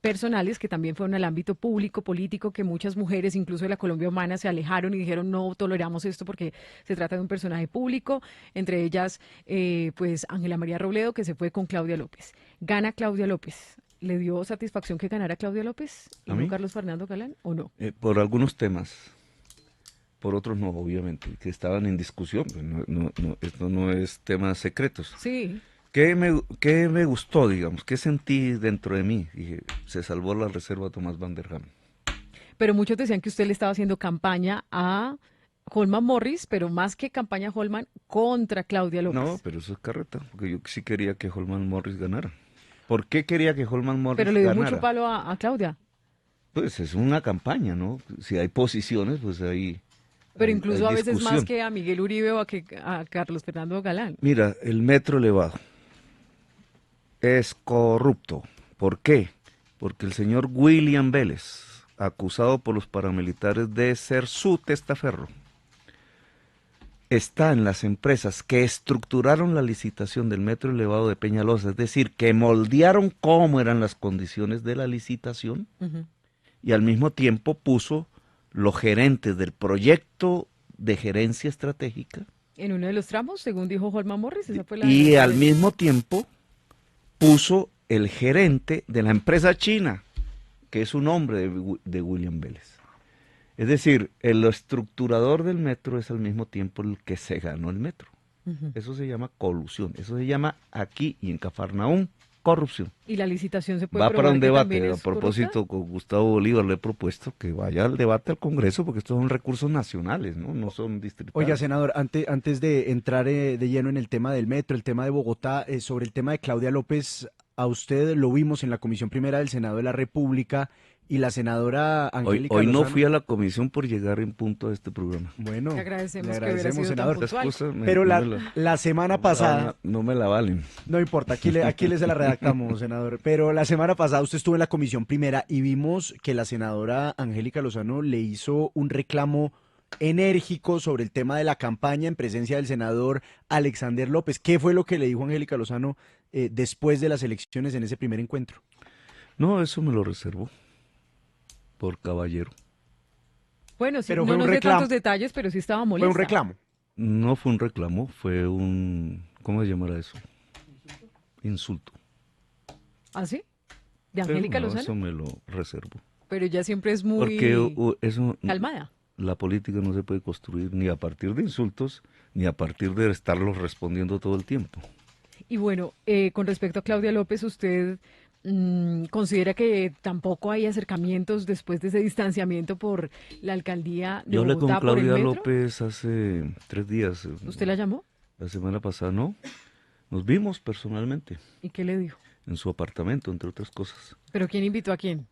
personales que también fueron al ámbito público, político, que muchas mujeres, incluso de la Colombia Humana, se alejaron y dijeron no toleramos esto porque se trata de un personaje público, entre ellas pues Ángela María Robledo, que se fue con Claudia López. Gana Claudia López. ¿Le dio satisfacción que ganara Claudia López y no Carlos Fernando Galán o no?
Por algunos temas. Por otros no, obviamente, que estaban en discusión. Esto no es temas secretos.
Sí.
¿Qué me gustó, digamos? ¿Qué sentí dentro de mí? Dije, se salvó la reserva Tomás Van der Ham.
Pero muchos decían que usted le estaba haciendo campaña a Holman Morris, pero más que campaña Holman, contra Claudia López.
No, pero eso es carreta, porque yo sí quería que Holman Morris ganara. ¿Por qué quería que Holman Morris ganara?
Pero le dio mucho palo a Claudia.
Pues es una campaña, ¿no? Si hay posiciones, pues ahí...
Pero incluso
hay
a veces
discusión.
más que a Miguel Uribe o a Carlos Fernando Galán.
Mira, el metro elevado es corrupto. ¿Por qué? Porque el señor William Vélez, acusado por los paramilitares de ser su testaferro, está en las empresas que estructuraron la licitación del metro elevado de Peñalosa, es decir, que moldearon cómo eran las condiciones de la licitación y al mismo tiempo puso los gerentes del proyecto de gerencia estratégica.
En uno de los tramos, según dijo Holman Morris, esa fue la
Y al mismo tiempo puso el gerente de la empresa china, que es un hombre de William Vélez. Es decir, el estructurador del metro es al mismo tiempo el que se ganó el metro. Eso se llama colusión, eso se llama aquí y en Cafarnaúm corrupción.
Y la licitación se puede
Va para un debate. A
es
propósito, con Gustavo Bolívar le he propuesto que vaya al debate al Congreso, porque estos son recursos nacionales, no son distritales.
Oiga, senador, antes de entrar de lleno en el tema del metro, el tema de Bogotá, sobre el tema de Claudia López, a usted lo vimos en la Comisión Primera del Senado de la República y la senadora Angélica
Hoy no
Lozano.
fui a la comisión por llegar en punto a este programa.
Bueno,
le agradecemos,
senador.
Puntual.
Pero la semana pasada...
No me la valen.
No importa, aquí le se la redactamos, senador. Pero la semana pasada usted estuvo en la Comisión Primera y vimos que la senadora Angélica Lozano le hizo un reclamo enérgico sobre el tema de la campaña en presencia del senador Alexander López. ¿Qué fue lo que le dijo Angélica Lozano después de las elecciones en ese primer encuentro?
No, eso me lo reservo. Por caballero.
Bueno, sí,
pero
no nos dé tantos detalles, pero sí estaba molesta.
¿Fue un reclamo?
No fue un reclamo, fue un... ¿Cómo se llamará eso? Insulto.
¿Ah, sí? ¿De Angélica Lozano?
Eso me lo reservo.
Pero ella siempre es muy
Porque eso,
calmada.
La política no se puede construir ni a partir de insultos, ni a partir de estarlos respondiendo todo el tiempo.
Y bueno, con respecto a Claudia López, usted... ¿considera que tampoco hay acercamientos después de ese distanciamiento por la alcaldía de
Yo hablé
Bogotá
con Claudia
por el metro?
López hace 3 días.
¿Usted la llamó?
La semana pasada, no. Nos vimos personalmente.
¿Y qué le dijo?
En su apartamento, entre otras cosas.
¿Pero quién invitó a quién?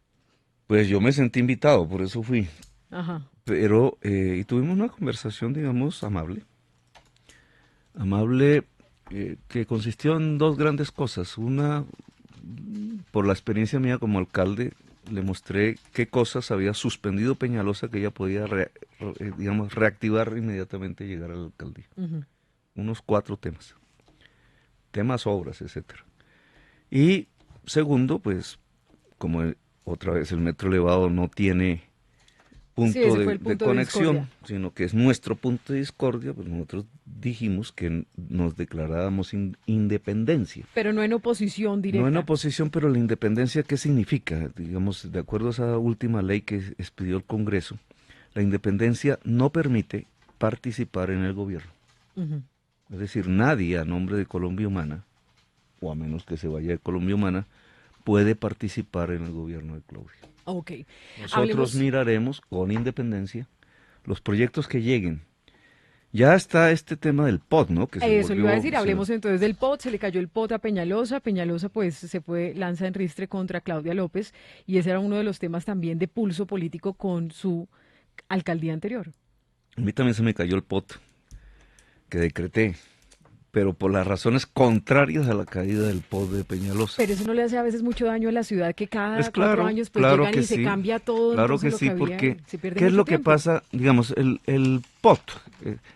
Pues yo me sentí invitado, por eso fui.
Ajá.
Pero, y tuvimos una conversación, digamos, amable. Amable, que consistió en 2 grandes cosas. Una... Por la experiencia mía como alcalde, le mostré qué cosas había suspendido Peñalosa que ella podía, digamos, reactivar inmediatamente y llegar a la alcaldía. Unos 4 temas. Temas, obras, etcétera. Y segundo, pues, como otra vez el metro elevado no tiene punto de conexión, sino que es nuestro punto de discordia, pues nosotros dijimos que nos declarábamos independencia.
Pero no en oposición directa.
No en oposición, pero la independencia, ¿qué significa? Digamos, de acuerdo a esa última ley que expidió el Congreso, la independencia no permite participar en el gobierno. Es decir, nadie a nombre de Colombia Humana, o a menos que se vaya de Colombia Humana, puede participar en el gobierno de Claudia.
Okay.
Nosotros miraremos con independencia los proyectos que lleguen. Ya está este tema del POT, ¿no? Que
eso le iba a decir, hablemos entonces del POT, se le cayó el POT a Peñalosa, Peñalosa pues se fue, lanza en ristre contra Claudia López y ese era uno de los temas también de pulso político con su alcaldía anterior.
A mí también se me cayó el POT que decreté, pero por las razones contrarias a la caída del POT de Peñalosa.
Pero eso no le hace a veces mucho daño a la ciudad, que cada
es claro,
4 años pues
claro
llegan y se cambia todo.
Claro que sí, porque ¿qué es lo que pasa? Digamos, el POT,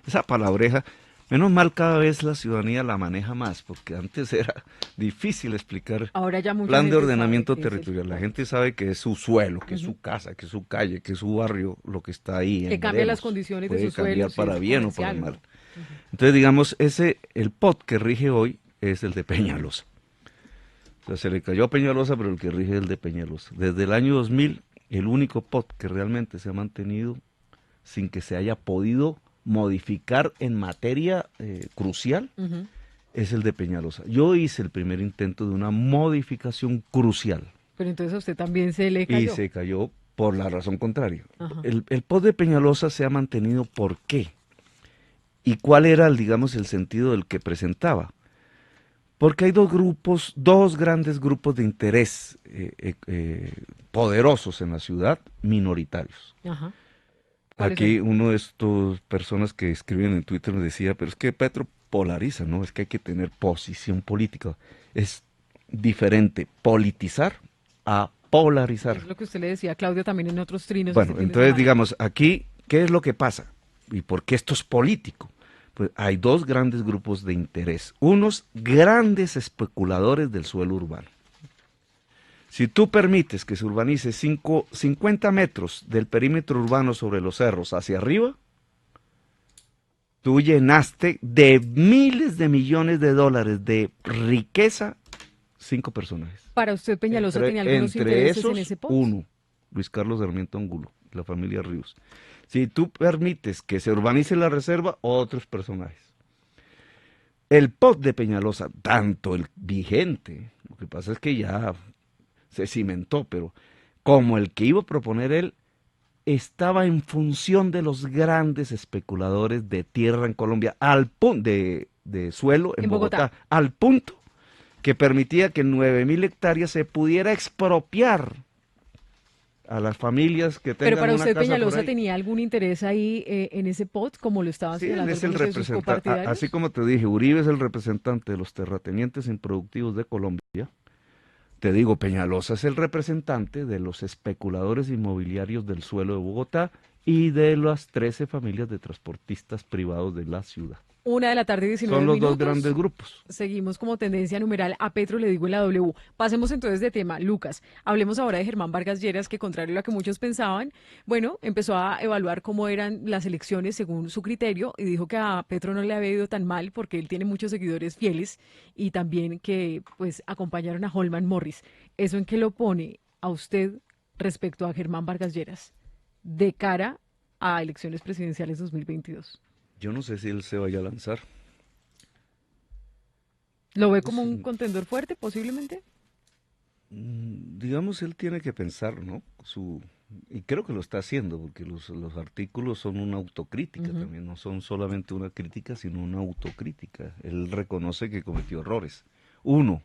esa palabreja, Menos mal cada vez la ciudadanía la maneja más, porque antes era difícil explicar
Ahora ya mucha
plan de
gente
ordenamiento
sabe qué es el
territorial. La
POT.
gente sabe que es su suelo, que es su casa, que es su calle, que es su barrio, lo que está ahí.
Que
en
cambia las
veremos.
condiciones de
Puede
su suelo,
cambiar
si
para
es
bien o para
comercial,
mal.
¿no?
Entonces, digamos, el POT que rige hoy es el de Peñalosa. O sea, se le cayó a Peñalosa, pero el que rige es el de Peñalosa. Desde el año 2000, el único POT que realmente se ha mantenido sin que se haya podido modificar en materia crucial es el de Peñalosa. Yo hice el primer intento de una modificación crucial
Pero entonces a usted también se le
y
cayó.
se cayó por la razón contraria.
Ajá.
El POT de Peñalosa se ha mantenido ¿por qué? ¿Y cuál era, digamos, el sentido del que presentaba? Porque hay dos grandes grupos de interés poderosos en la ciudad, minoritarios.
Ajá.
Aquí uno de estos personas que escriben en Twitter me decía, pero es que Petro polariza, ¿no? Es que hay que tener posición política. Es diferente politizar a polarizar.
Es lo que usted le decía a Claudia también en otros trinos.
Bueno,
este fin de
entonces
semana.
digamos, aquí, ¿qué es lo que pasa? ¿Y por qué esto es político? Pues hay dos grandes grupos de interés. Unos grandes especuladores del suelo urbano. Si tú permites que se urbanice 50 metros del perímetro urbano sobre los cerros hacia arriba, tú llenaste de miles de millones de dólares de riqueza 5 personajes.
Para usted, Peñalosa tenía algunos
Entre
intereses
esos,
en ese POT.
uno, Luis Carlos Sarmiento Angulo, la familia Ríos. Si tú permites que se urbanice la reserva, otros personajes. El POT de Peñalosa, tanto el vigente, lo que pasa es que ya se cimentó, pero como el que iba a proponer él, estaba en función de los grandes especuladores de tierra en Colombia, al punto de suelo en Bogotá, al punto que permitía que 9.000 hectáreas se pudiera expropiar a las familias que tengan
Pero para
una
usted,
casa por
Peñalosa,
ahí.
¿tenía algún interés ahí en ese POT, como lo estaba
Sí, él
señalando
es el
algunos de sus
representante,
copartidarios?
así como te dije, Uribe es el representante de los terratenientes improductivos de Colombia. Te digo, Peñalosa es el representante de los especuladores inmobiliarios del suelo de Bogotá y de las 13 familias de transportistas privados de la ciudad.
1:19 p.m.
Son los dos grandes grupos.
Seguimos como tendencia numeral a Petro le digo en la W. Pasemos entonces de tema, Lucas. Hablemos ahora de Germán Vargas Lleras, que contrario a lo que muchos pensaban, bueno, empezó a evaluar cómo eran las elecciones según su criterio y dijo que a Petro no le había ido tan mal porque él tiene muchos seguidores fieles y también que pues acompañaron a Holman Morris. ¿Eso en qué lo pone a usted respecto a Germán Vargas Lleras de cara a elecciones presidenciales 2022?
Yo no sé si él se vaya a lanzar.
¿Lo ve como un contendor fuerte, posiblemente?
Digamos, él tiene que pensar, ¿no? Y creo que lo está haciendo, porque los artículos son una autocrítica también, no son solamente una crítica, sino una autocrítica. Él reconoce que cometió errores. Uno,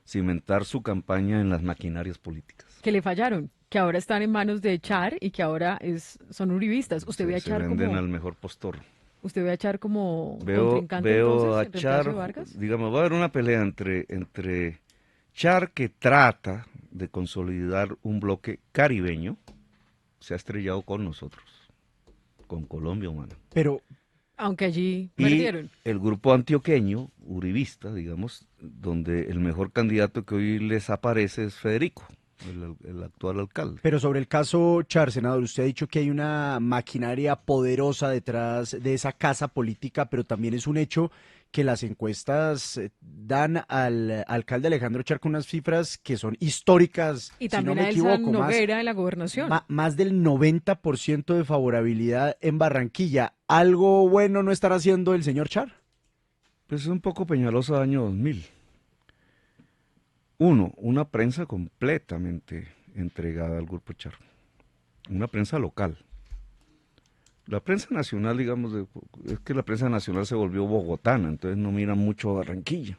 cimentar su campaña en las maquinarias políticas.
Que le fallaron, que ahora están en manos de Char y que ahora son uribistas. ¿Usted ve a
Se
Char
venden
como...
al mejor postor.
¿Usted ve a Char como
Veo
contrincante entonces,
a
en reemplazo
Char,
de Vargas?
digamos, va a haber una pelea entre Char, que trata de consolidar un bloque caribeño, se ha estrellado con nosotros, con Colombia Humana.
Pero
aunque allí
y
perdieron.
el grupo antioqueño, uribista, digamos, donde el mejor candidato que hoy les aparece es Federico, el actual alcalde.
Pero sobre el caso Char, senador, usted ha dicho que hay una maquinaria poderosa detrás de esa casa política, pero también es un hecho que las encuestas dan al alcalde Alejandro Char con unas cifras que son históricas,
Y
si
también
no me
a Elsa
equivoco,
Noguera en la gobernación.
más del 90% de favorabilidad en Barranquilla. ¿Algo bueno no estará haciendo el señor Char?
Pues es un poco Peñalosa año 2000. Uno, una prensa completamente entregada al grupo Char. Una prensa local. La prensa nacional, digamos, es que la prensa nacional se volvió bogotana, entonces no mira mucho a Barranquilla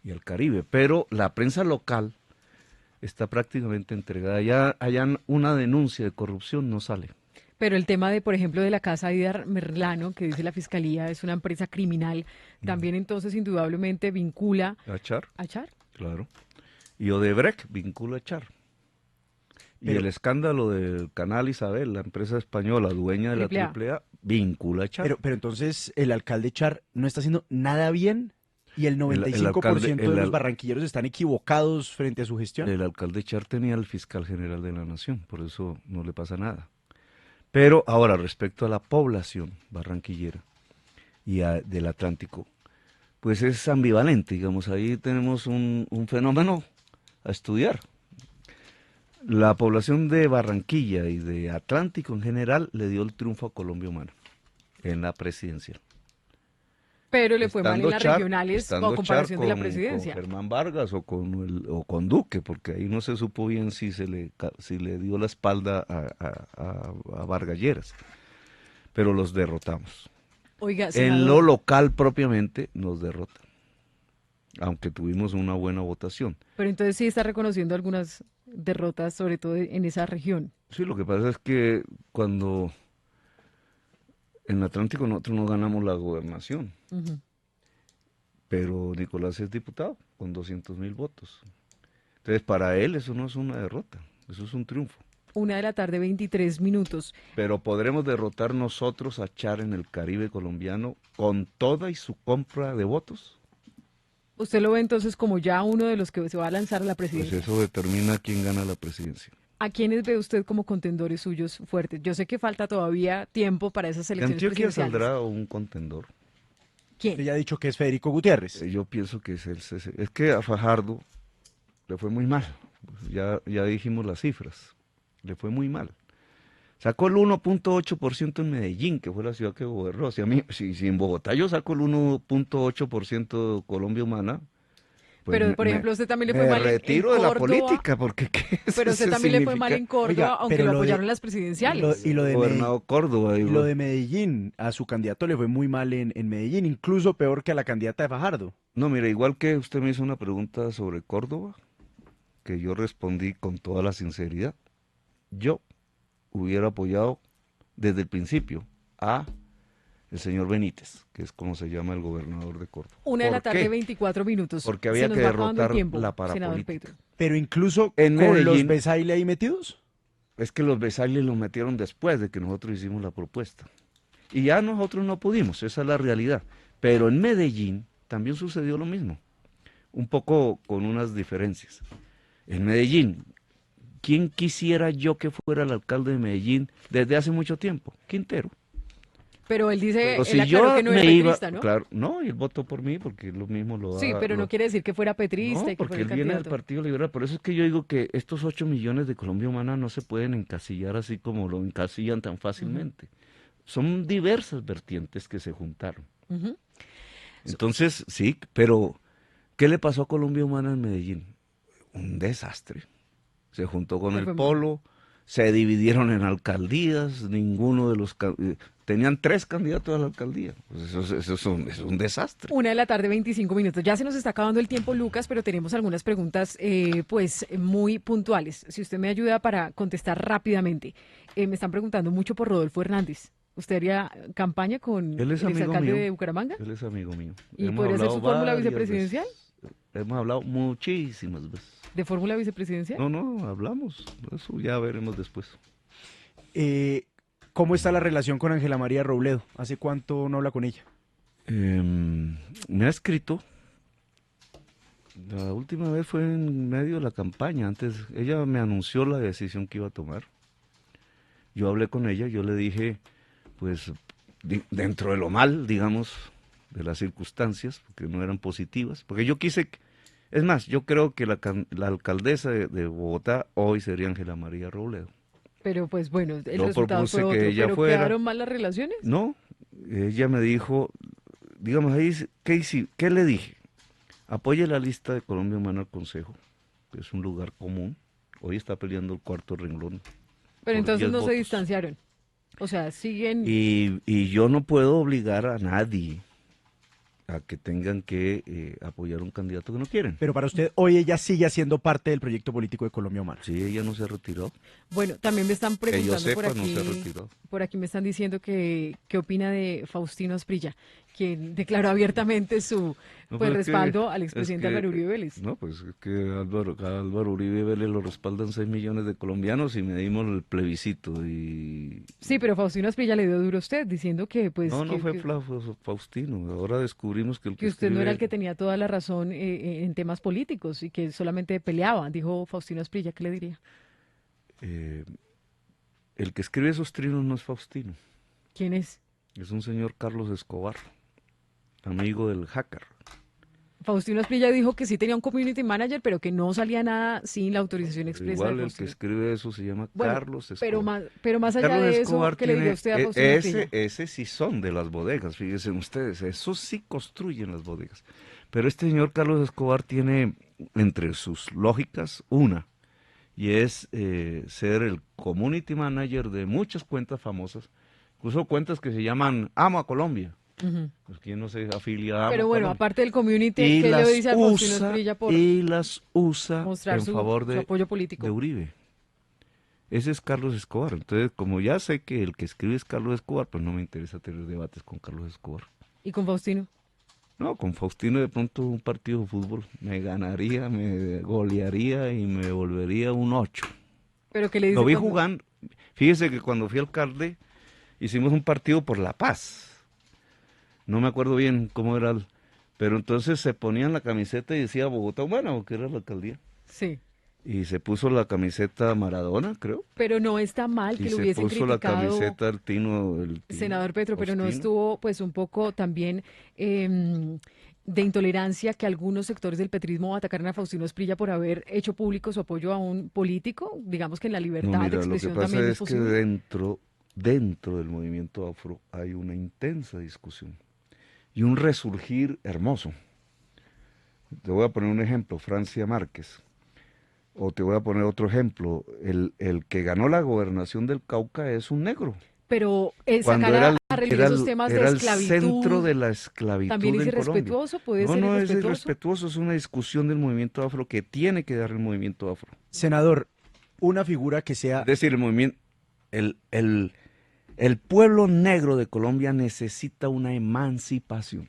y al Caribe, pero la prensa local está prácticamente entregada. Ya allá una denuncia de corrupción no sale.
Pero el tema de, por ejemplo, de la casa Aida Merlano, que dice la fiscalía es una empresa criminal, también entonces indudablemente vincula
¿A Char?
a Char.
Claro. Y Odebrecht vincula a Char. Y el escándalo del Canal Isabel, la empresa española dueña de la AAA, vincula a Char.
Pero entonces el alcalde Char no está haciendo nada bien y el 95% de los barranquilleros están equivocados frente a su gestión.
El alcalde Char tenía al fiscal general de la nación, por eso no le pasa nada. Pero ahora, respecto a la población barranquillera y del Atlántico, pues es ambivalente, digamos, ahí tenemos un fenómeno a estudiar. La población de Barranquilla y de Atlántico en general le dio el triunfo a Colombia Humana en la presidencial.
Pero le fue mal en las regionales a comparación de la
con
presidencia.
Germán Vargas o con Duque, porque ahí no se supo bien si le dio la espalda a Vargas Lleras. Pero los derrotamos.
Oiga, senador,
en lo local propiamente nos derrotan, aunque tuvimos una buena votación.
Pero entonces sí está reconociendo algunas derrotas, sobre todo en esa región.
Sí, lo que pasa es que cuando en el Atlántico nosotros no ganamos la gobernación, pero Nicolás es diputado con 200.000 votos. Entonces para él eso no es una derrota, eso es un triunfo.
1:23 p.m.
Pero podremos derrotar nosotros a Char en el Caribe colombiano con toda y su compra de votos.
¿Usted lo ve entonces como ya uno de los que se va a lanzar a la presidencia?
Pues eso determina quién gana la presidencia.
¿A quiénes ve usted como contendores suyos fuertes? Yo sé que falta todavía tiempo para esas elecciones
presidenciales. ¿De Antioquia
presidenciales.
saldrá un contendor?
¿Quién?
Usted ya ha dicho que es Federico Gutiérrez.
Yo pienso que es él. Es que a Fajardo le fue muy mal. Ya dijimos las cifras. Le fue muy mal. Sacó el 1.8% en Medellín, que fue la ciudad que gobernó. Si en Bogotá yo saco el 1.8% de Colombia Humana, pues
pero, por ejemplo, usted también le fue mal en
retiro de la
Córdoba,
política, porque ¿qué es
pero usted
eso
también le fue
significa?
mal en Córdoba,
Oiga,
aunque
pero
lo apoyaron en las presidenciales.
Y lo de
Gobernado Córdoba.
Y lo de Medellín, a su candidato le fue muy mal en Medellín, incluso peor que a la candidata de Fajardo.
No, mire, igual que usted me hizo una pregunta sobre Córdoba, que yo respondí con toda la sinceridad, yo hubiera apoyado desde el principio a el señor Benítez, que es como se llama el gobernador de Córdoba.
1:24 p.m.
Porque había que derrotar la parapolítica.
Pero incluso
en
con
Medellín,
los Besaile ahí metidos.
Es que los Besaile los metieron después de que nosotros hicimos la propuesta. Y ya nosotros no pudimos, esa es la realidad. Pero en Medellín también sucedió lo mismo, un poco con unas diferencias. En Medellín, ¿quién quisiera yo que fuera el alcalde de Medellín desde hace mucho tiempo? Quintero.
Pero él dice,
Pero
él
si
aclaró
yo
que no
me
era
iba,
petrista, ¿no?
claro, no, y él votó por mí porque lo mismo lo da.
Sí, pero no quiere decir que fuera petrista.
No,
y que
porque
fuera
él
el
viene del
candidato.
Partido Liberal. Por eso es que yo digo que estos 8 millones de Colombia Humana no se pueden encasillar así como lo encasillan tan fácilmente. Son diversas vertientes que se juntaron. Entonces, sí, pero ¿qué le pasó a Colombia Humana en Medellín? Un desastre. Se juntó con el Polo, se dividieron en alcaldías, ninguno de los... tenían 3 candidatos a la alcaldía. Pues eso es un desastre.
1:25 p.m. Ya se nos está acabando el tiempo, Lucas, pero tenemos algunas preguntas pues muy puntuales. Si usted me ayuda para contestar rápidamente. Me están preguntando mucho por Rodolfo Hernández. ¿Usted haría campaña con el exalcalde de Bucaramanga?
Él es amigo mío.
¿Y podría ser su fórmula vicepresidencial?
Hemos hablado muchísimas veces.
¿De fórmula vicepresidencial?
No, hablamos. Eso ya veremos después.
¿Cómo está la relación con Ángela María Robledo? ¿Hace cuánto no habla con ella?
Me ha escrito. La última vez fue en medio de la campaña. Antes, ella me anunció la decisión que iba a tomar. Yo hablé con ella, yo le dije, pues, dentro de lo mal, digamos, de las circunstancias, porque no eran positivas, porque yo quise, es más, yo creo que la alcaldesa de Bogotá hoy sería Ángela María Robledo.
Pero pues bueno, el
Yo
resultado fue
propuse
otro,
que ella
¿pero
fuera.
quedaron mal las relaciones?
No, ella me dijo, digamos ahí, ¿qué le dije? Apoye la lista de Colombia Humana al Consejo, que es un lugar común, hoy está peleando el 4º renglón.
Pero entonces
10
no se
votos.
distanciaron. O sea, siguen...
Y yo no puedo obligar a nadie a que tengan que apoyar un candidato que no quieren.
Pero para usted, hoy ella sigue siendo parte del proyecto político de Colombia Humana.
Sí, ella no se retiró.
Bueno, también me están preguntando
Que yo sepa,
por aquí,
no se retiró.
por aquí me están diciendo que qué opina de Faustino Asprilla, quien declaró abiertamente su respaldo al expresidente Álvaro Uribe Vélez.
No, pues es que Álvaro Uribe Vélez lo respaldan 6 millones de colombianos y medimos el plebiscito.
Sí, pero Faustino Asprilla le dio duro a usted, diciendo que pues...
No, fue Faustino. Ahora descubrimos que
que usted no era el que tenía toda la razón en temas políticos y que solamente peleaba, dijo Faustino Asprilla. ¿Qué le diría?
El que escribe esos trinos no es Faustino.
¿Quién es?
Es un señor Carlos Escobar, amigo del hacker.
Faustino Asprilla dijo que sí tenía un community manager, pero que no salía nada sin la autorización expresa.
Igual el que escribe eso se llama Carlos Escobar.
Pero más allá
Carlos
de
Escobar
eso, ¿qué le dio usted a Faustino Asprilla?
Ese sí son de las bodegas, fíjense ustedes, esos sí construyen las bodegas. Pero este señor Carlos Escobar tiene entre sus lógicas una, y es ser el community manager de muchas cuentas famosas, incluso cuentas que se llaman Amo a Colombia. Pues quién no se afilia a
Pero bueno,
Colombia.
Aparte del community, ¿qué le dice a Faustino Asprilla por
las usa
mostrar
en favor
su apoyo político
de Uribe? Ese es Carlos Escobar. Entonces, como ya sé que el que escribe es Carlos Escobar, pues no me interesa tener debates con Carlos Escobar.
¿Y con Faustino?
No, con Faustino de pronto un partido de fútbol me ganaría, me golearía y me volvería un 8.
¿Pero qué le dice?
Lo vi jugando. Fíjese que cuando fui alcalde hicimos un partido por la paz. No me acuerdo bien cómo era, pero entonces se ponían la camiseta y decía Bogotá Humana, o que era la alcaldía.
Sí.
Y se puso la camiseta Maradona, creo.
Pero no está mal que lo hubiesen criticado.
Y se puso la camiseta el Tino.
Senador Petro, pero no
Faustino.
estuvo pues un poco también de intolerancia que algunos sectores del petrismo atacaran a Faustino Asprilla por haber hecho público su apoyo a un político. Digamos que en la libertad de expresión
lo que
también
pasa
es
es
posible.
que dentro del movimiento afro hay una intensa discusión y un resurgir hermoso. Te voy a poner un ejemplo, Francia Márquez. O te voy a poner otro ejemplo, el que ganó la gobernación del Cauca es un negro.
Pero
Cuando
sacar a relucir esos temas de esclavitud,
el centro de la esclavitud
también es
en
irrespetuoso, puede ser
No
irrespetuoso.
es irrespetuoso, es una discusión del movimiento afro que tiene que dar el movimiento afro.
Senador, una figura que sea...
Es decir, el movimiento, el pueblo negro de Colombia necesita una emancipación.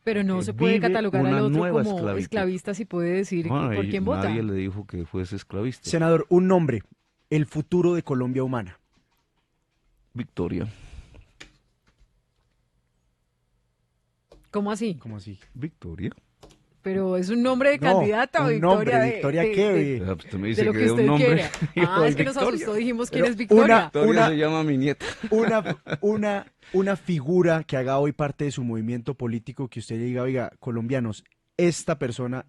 Pero no se puede
vive
catalogar
una
al otro
nueva
como
esclavitud.
esclavista si puede decir
No,
por quién vota.
Nadie le dijo que fuese esclavista.
Senador, un nombre, el futuro de Colombia Humana.
Victoria.
¿Cómo así?
¿Cómo así?
Victoria.
Pero es un nombre de candidato,
un
Victoria.
nombre, ¿Victoria qué?
Usted me dice
de lo
que
que
de
usted
un nombre.
quiera. Es que nos
Victoria.
asustó, dijimos quién
Pero
es Victoria.
Victoria se llama mi nieta.
Una figura que haga hoy parte de su movimiento político que usted diga, oiga, colombianos, esta persona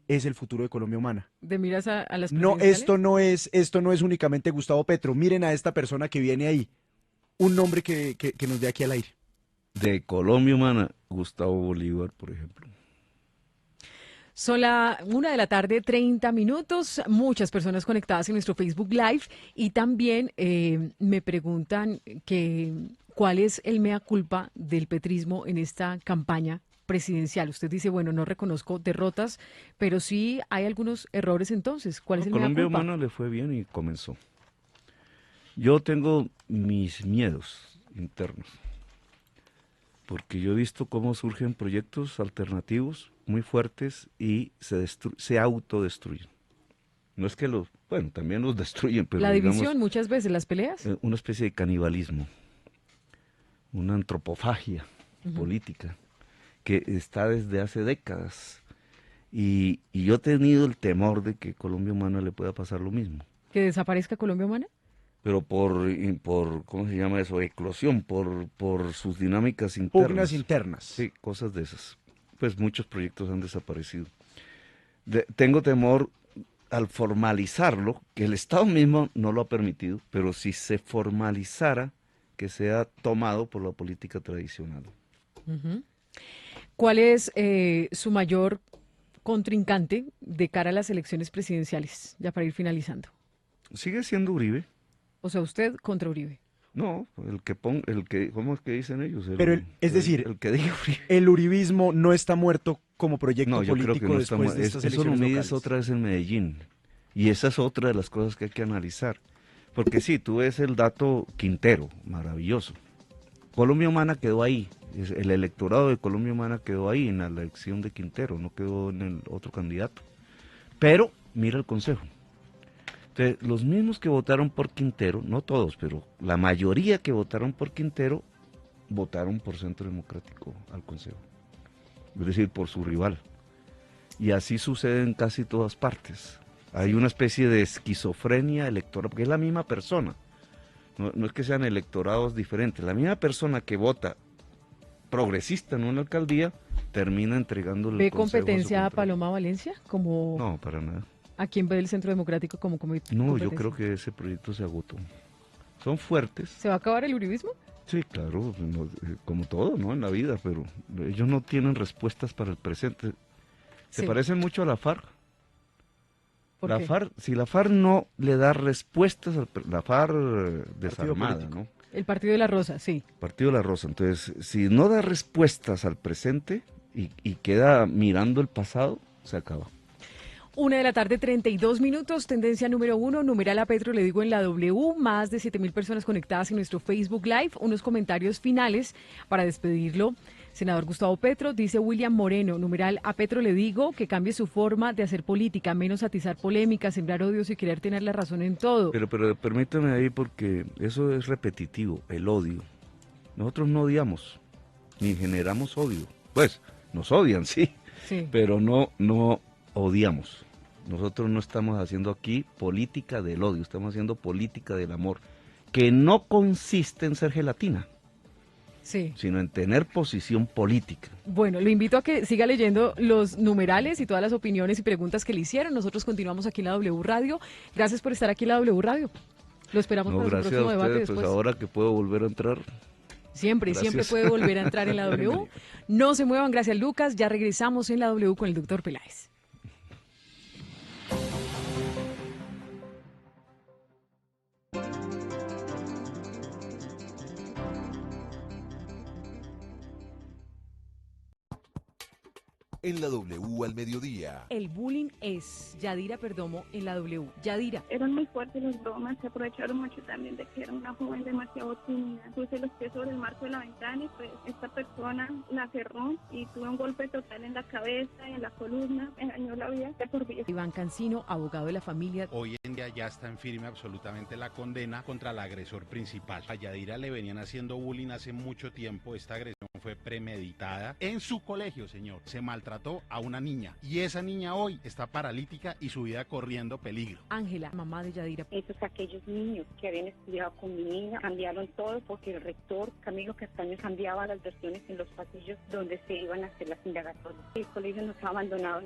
es el futuro de Colombia Humana.
¿De miras a las
No,
presidenciales?
esto no es únicamente Gustavo Petro. Miren a esta persona que viene ahí. Un nombre que nos dé aquí al aire.
De Colombia Humana, Gustavo Bolívar, por ejemplo.
Son la 1:30 p.m, muchas personas conectadas en nuestro Facebook Live y también me preguntan cuál es el mea culpa del petrismo en esta campaña presidencial. Usted dice, bueno, no reconozco derrotas, pero sí hay algunos errores entonces. ¿Cuál es el mea
Colombia
culpa?
Humana le fue bien y comenzó. Yo tengo mis miedos internos, porque yo he visto cómo surgen proyectos alternativos muy fuertes y se autodestruyen. No es que también los destruyen, pero
La división
digamos,
muchas veces, las peleas.
una especie de canibalismo, una antropofagia política que está desde hace décadas. Y yo he tenido el temor de que Colombia Humana le pueda pasar lo mismo.
¿Que desaparezca Colombia Humana?
Pero por ¿cómo se llama eso? Eclosión, por sus dinámicas internas.
Pugnas internas.
Sí, cosas de esas. Pues muchos proyectos han desaparecido. Tengo temor al formalizarlo, que el Estado mismo no lo ha permitido, pero si se formalizara, que sea tomado por la política tradicional.
¿Cuál es su mayor contrincante de cara a las elecciones presidenciales? Ya para ir finalizando.
Sigue siendo Uribe.
O sea, usted contra Uribe.
No, ¿cómo es que dicen ellos?
Pero es decir,
el que diga Uribe.
El uribismo no está muerto como proyecto
No, yo
político
creo que no está
después de estas
eso lo
elecciones
mides
locales.
otra vez en Medellín. Y esa es otra de las cosas que hay que analizar. Porque sí, tú ves el dato Quintero, maravilloso. Colombia Humana quedó ahí, el electorado de Colombia Humana quedó ahí en la elección de Quintero, no quedó en el otro candidato. Pero mira el consejo. Entonces, los mismos que votaron por Quintero, no todos, pero la mayoría que votaron por Quintero, votaron por Centro Democrático al consejo, es decir, por su rival. Y así sucede en casi todas partes. Hay una especie de esquizofrenia electoral, porque es la misma persona. No es que sean electorados diferentes. La misma persona que vota progresista en una alcaldía termina entregando el
¿Ve
consejo
competencia a Paloma Valencia? Como
No, para nada.
¿A quién ve el Centro Democrático como
No, yo creo que ese proyecto se agotó. Son fuertes.
¿Se va a acabar el uribismo?
Sí, claro, como todo, ¿no? En la vida, pero ellos no tienen respuestas para el presente. Se
Sí.
parecen mucho a la FARC.
¿Por
La
qué?
FARC, si la FARC no le da respuestas, la FARC desarmada,
político.
¿no?
El Partido de la Rosa, sí.
Partido de la Rosa. Entonces, si no da respuestas al presente y queda mirando el pasado, se acaba.
1:32 p.m, tendencia número 1, numeral a Petro, le digo en la W, más de 7.000 personas conectadas en nuestro Facebook Live. Unos comentarios finales para despedirlo. Senador Gustavo Petro, dice William Moreno, numeral a Petro le digo que cambie su forma de hacer política, menos atizar polémicas, sembrar odios y querer tener la razón en todo.
Pero permítame ahí porque eso es repetitivo, el odio. Nosotros no odiamos, ni generamos odio. Pues, nos odian, sí, pero no odiamos. Nosotros no estamos haciendo aquí política del odio, estamos haciendo política del amor, que no consiste en ser gelatina, sino en tener posición política.
Bueno, lo invito a que siga leyendo los numerales y todas las opiniones y preguntas que le hicieron. Nosotros continuamos aquí en la W Radio. Gracias por estar aquí en la W Radio. Lo esperamos para su
Gracias
próximo
a
debate
ustedes,
después.
pues ahora que puedo volver a entrar.
Siempre
Gracias.
puede volver a entrar en la W. No se muevan, gracias Lucas. Ya regresamos en la W con el doctor Peláez.
En la W al mediodía.
El bullying es Yadira Perdomo en la W. Yadira.
Eran muy fuertes las bromas, se aprovecharon mucho también de que era una joven demasiado tímida. Puse los pies sobre el marco de la ventana y pues esta persona la cerró y tuve un golpe total en la cabeza y en la columna, me dañó la vida de por vida.
Iván Cancino, abogado de la familia.
Hoy en día ya está en firme absolutamente la condena contra el agresor principal. A Yadira le venían haciendo bullying hace mucho tiempo. Esta agresión fue premeditada en su colegio, señor. Se maltrató a una niña y esa niña hoy está paralítica y su vida corriendo peligro.
Ángela, mamá de Yadira.
Esos aquellos niños que habían estudiado con mi niña cambiaron todo porque el rector Camilo Castaño cambiaba las versiones en los pasillos donde se iban a hacer las indagatorias. El colegio nos ha abandonado.